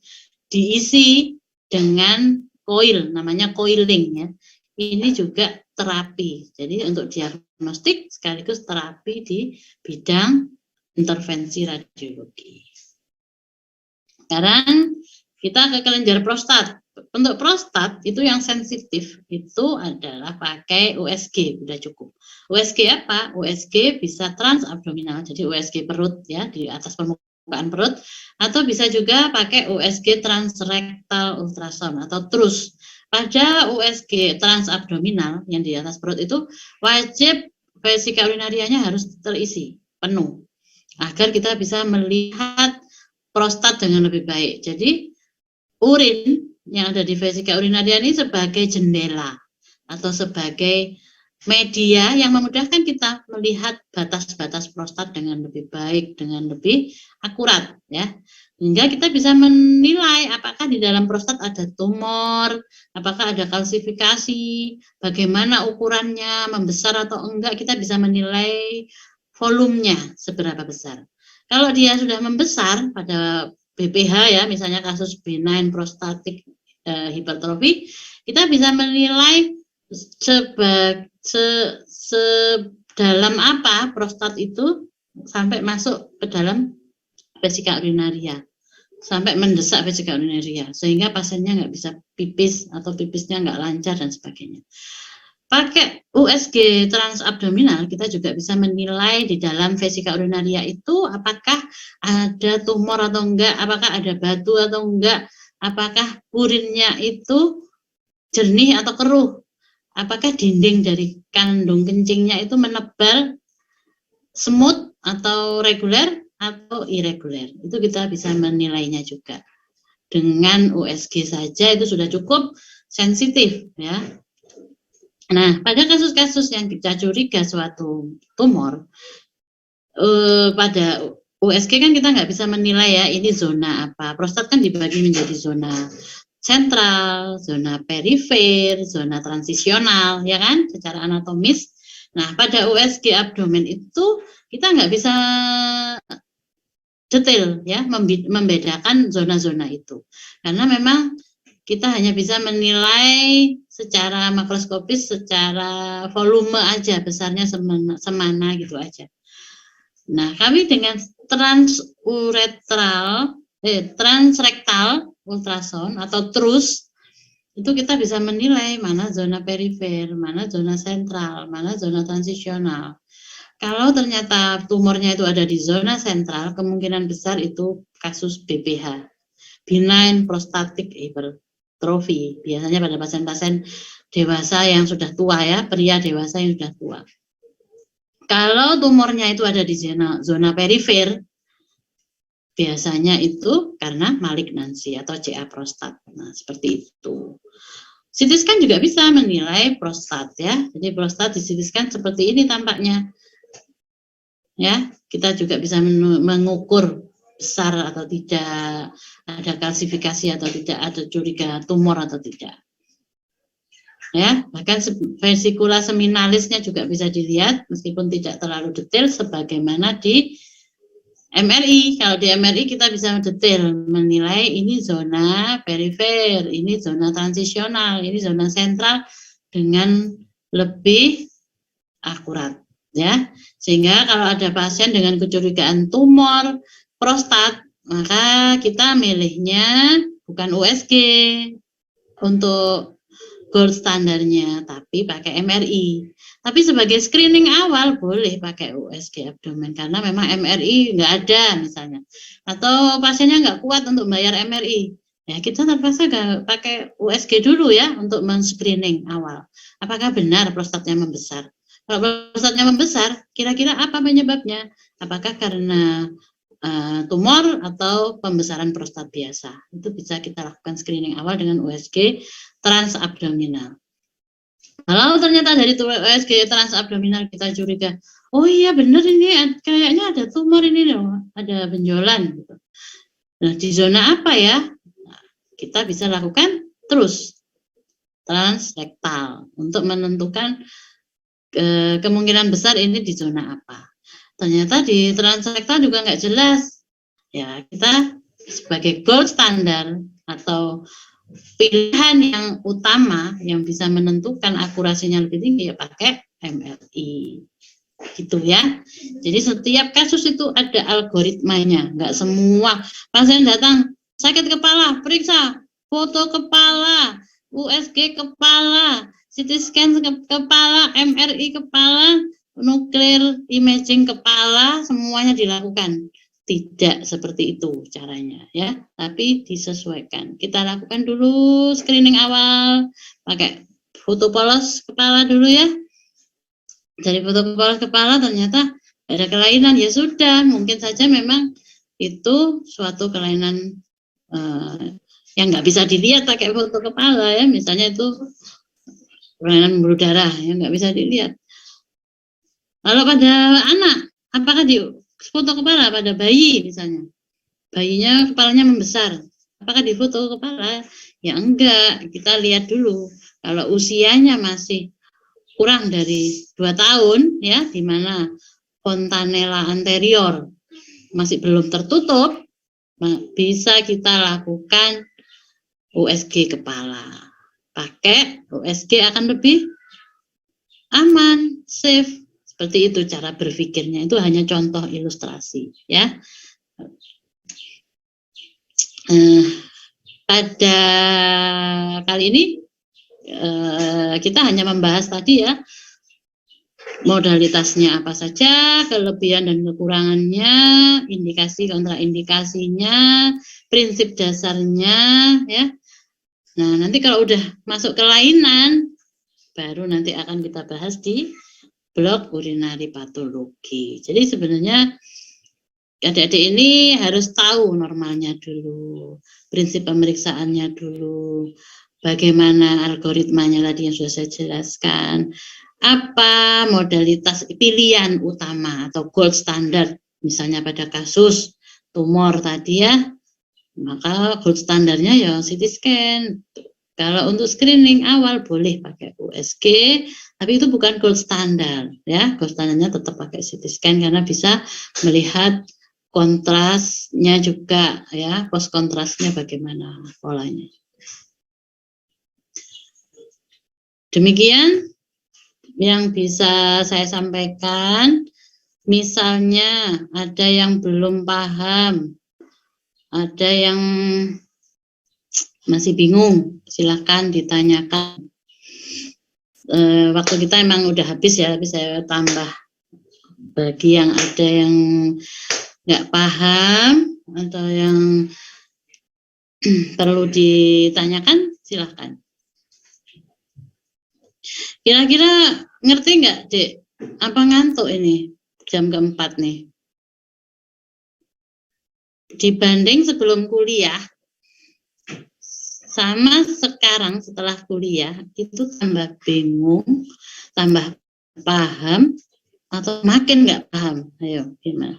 diisi dengan koil, namanya coiling ya. Ini juga terapi. Jadi untuk diagnostik sekaligus terapi di bidang intervensi radiologi. Sekarang kita ke kelenjar prostat. Untuk prostat itu yang sensitif itu adalah pakai USG, sudah cukup. USG apa? USG bisa transabdominal, jadi USG perut ya, di atas permukaan perut, atau bisa juga pakai USG transrektal ultrasound atau TRUS. Pada USG transabdominal yang di atas perut itu wajib vesika urinarianya harus terisi penuh, agar kita bisa melihat prostat dengan lebih baik. Jadi urin yang ada di vesika urinaria ini sebagai jendela atau sebagai media yang memudahkan kita melihat batas-batas prostat dengan lebih baik, dengan lebih akurat ya. Hingga kita bisa menilai apakah di dalam prostat ada tumor, apakah ada kalsifikasi, bagaimana ukurannya, membesar atau enggak, kita bisa menilai volumenya seberapa besar. Kalau dia sudah membesar pada BPH ya, misalnya kasus benign prostatic hipertrofi, kita bisa menilai sedalam apa prostat itu sampai masuk ke dalam vesika urinaria, sampai mendesak vesika urinaria, sehingga pasiennya nggak bisa pipis atau pipisnya nggak lancar dan sebagainya. Pakai USG transabdominal kita juga bisa menilai di dalam vesika urinaria itu apakah ada tumor atau enggak, apakah ada batu atau enggak, apakah urinnya itu jernih atau keruh, apakah dinding dari kandung kencingnya itu menebal, semut atau reguler, atau irregular. Itu kita bisa menilainya juga. Dengan USG saja itu sudah cukup sensitif ya. Nah, pada kasus-kasus yang kita curiga suatu tumor, pada USG kan kita nggak bisa menilai ya ini zona apa. Prostat kan dibagi menjadi zona sentral, zona perifer, zona transisional, ya kan, secara anatomis. Nah, pada USG abdomen itu kita nggak bisa detail ya membedakan zona-zona itu, karena memang kita hanya bisa menilai secara makroskopis, secara volume aja, besarnya semana gitu aja. Nah, kami dengan transrektal ultrasound atau TRUS itu kita bisa menilai mana zona perifer, mana zona sentral, mana zona transisional. Kalau ternyata tumornya itu ada di zona sentral, kemungkinan besar itu kasus BPH, benign prostatic hypertrophy. Biasanya pada pasien-pasien dewasa yang sudah tua ya, pria dewasa yang sudah tua. Kalau tumornya itu ada di zona perifer, biasanya itu karena malignansi atau CA prostat. Nah, seperti itu. CT scan juga bisa menilai prostat ya. Jadi prostat di CT scan seperti ini tampaknya. Ya, kita juga bisa mengukur besar atau tidak, ada kalsifikasi atau tidak, ada curiga tumor atau tidak. Ya, bahkan vesikula seminalisnya juga bisa dilihat meskipun tidak terlalu detail sebagaimana di MRI. Kalau di MRI kita bisa detail menilai ini zona perifer, ini zona transisional, ini zona sentral dengan lebih akurat ya. Sehingga kalau ada pasien dengan kecurigaan tumor prostat, maka kita milihnya bukan USG untuk gold standarnya, tapi pakai MRI. Tapi sebagai screening awal boleh pakai USG abdomen karena memang MRI nggak ada misalnya, atau pasiennya nggak kuat untuk bayar MRI, ya kita terpaksa nggak pakai USG dulu ya untuk men-screening awal. Apakah benar prostatnya membesar? Kalau prostatnya membesar, kira-kira apa penyebabnya? Apakah karena tumor atau pembesaran prostat biasa? Itu bisa kita lakukan screening awal dengan USG transabdominal. Kalau ternyata dari USG transabdominal kita curiga, oh iya benar ini kayaknya ada tumor ini loh, ada benjolan. Gitu. Nah di zona apa ya? Nah, kita bisa lakukan terus transrektal untuk menentukan kemungkinan besar ini di zona apa. Ternyata di transrektal juga nggak jelas. Ya kita sebagai gold standar atau pilihan yang utama yang bisa menentukan akurasinya lebih tinggi ya pakai MRI gitu ya. Jadi setiap kasus itu ada algoritmanya, nggak semua pasien datang sakit kepala periksa foto kepala, USG kepala, CT scan kepala, MRI kepala, nuklir imaging kepala, semuanya dilakukan. Tidak seperti itu caranya ya, tapi disesuaikan. Kita lakukan dulu screening awal pakai foto polos kepala dulu ya. Dari foto polos kepala ternyata ada kelainan, ya sudah, mungkin saja memang itu suatu kelainan yang nggak bisa dilihat pakai foto kepala ya, misalnya itu kelainan pembuluh darah yang nggak bisa dilihat. Lalu pada anak, apakah di foto kepala pada bayi misalnya, bayinya kepalanya membesar, apakah di foto kepala? Ya enggak, kita lihat dulu kalau usianya masih kurang dari 2 tahun ya, di mana fontanella anterior masih belum tertutup, bisa kita lakukan USG kepala. Pakai USG akan lebih aman, safe. Seperti itu cara berpikirnya, itu hanya contoh ilustrasi ya. Pada kali ini kita hanya membahas tadi ya, modalitasnya apa saja, kelebihan dan kekurangannya, indikasi kontraindikasinya, prinsip dasarnya ya. Nah nanti kalau udah masuk kelainan, baru nanti akan kita bahas di blok urinary patologi. Jadi sebenarnya adik-adik ini harus tahu normalnya dulu, prinsip pemeriksaannya dulu, bagaimana algoritmanya tadi yang sudah saya jelaskan, apa modalitas pilihan utama atau gold standard, misalnya pada kasus tumor tadi ya, maka gold standarnya ya CT scan. Kalau untuk screening awal boleh pakai USG, tapi itu bukan gold standard ya. Gold standarnya tetap pakai CT scan karena bisa melihat kontrasnya juga ya, post kontrasnya bagaimana polanya. Demikian yang bisa saya sampaikan. Misalnya ada yang belum paham, ada yang masih bingung, silakan ditanyakan. Waktu kita emang udah habis ya, tapi saya tambah bagi yang ada yang nggak paham atau yang perlu ditanyakan, silakan. Kira-kira ngerti nggak, Dek? Apa ngantuk ini jam keempat nih? Dibanding sebelum kuliah sama sekarang setelah kuliah, itu tambah bingung, tambah paham, atau makin nggak paham? Ayo, gimana?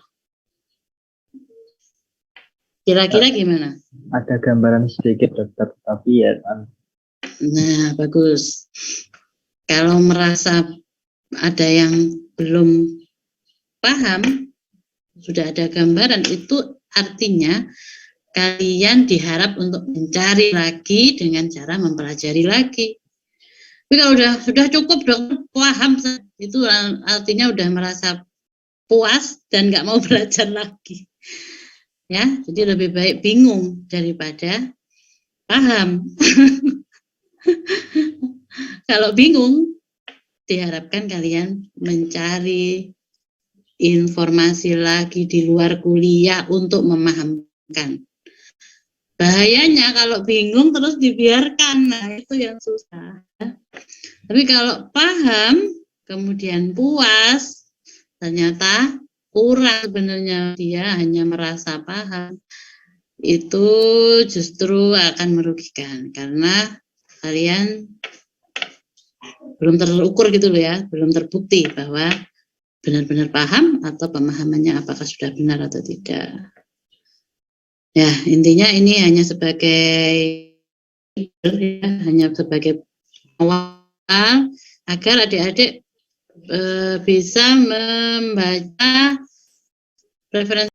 Kira-kira gimana?
Ada gambaran sedikit, dokter, tapi ya.
Nah, bagus. Kalau merasa ada yang belum paham, sudah ada gambaran, itu artinya kalian diharap untuk mencari lagi dengan cara mempelajari lagi. Tapi kalau sudah cukup, dokter paham, itu artinya udah merasa puas dan nggak mau belajar lagi. Ya, jadi lebih baik bingung daripada paham. Kalau bingung, diharapkan kalian mencari informasi lagi di luar kuliah untuk memahamkan. Bahayanya kalau bingung terus dibiarkan, nah itu yang susah. Tapi kalau paham, kemudian puas, ternyata kurang sebenarnya, dia hanya merasa paham, itu justru akan merugikan karena kalian belum terukur gitu loh ya, belum terbukti bahwa benar-benar paham atau pemahamannya apakah sudah benar atau tidak. Ya, intinya ini hanya sebagai awal agar adik-adik bisa membaca referensi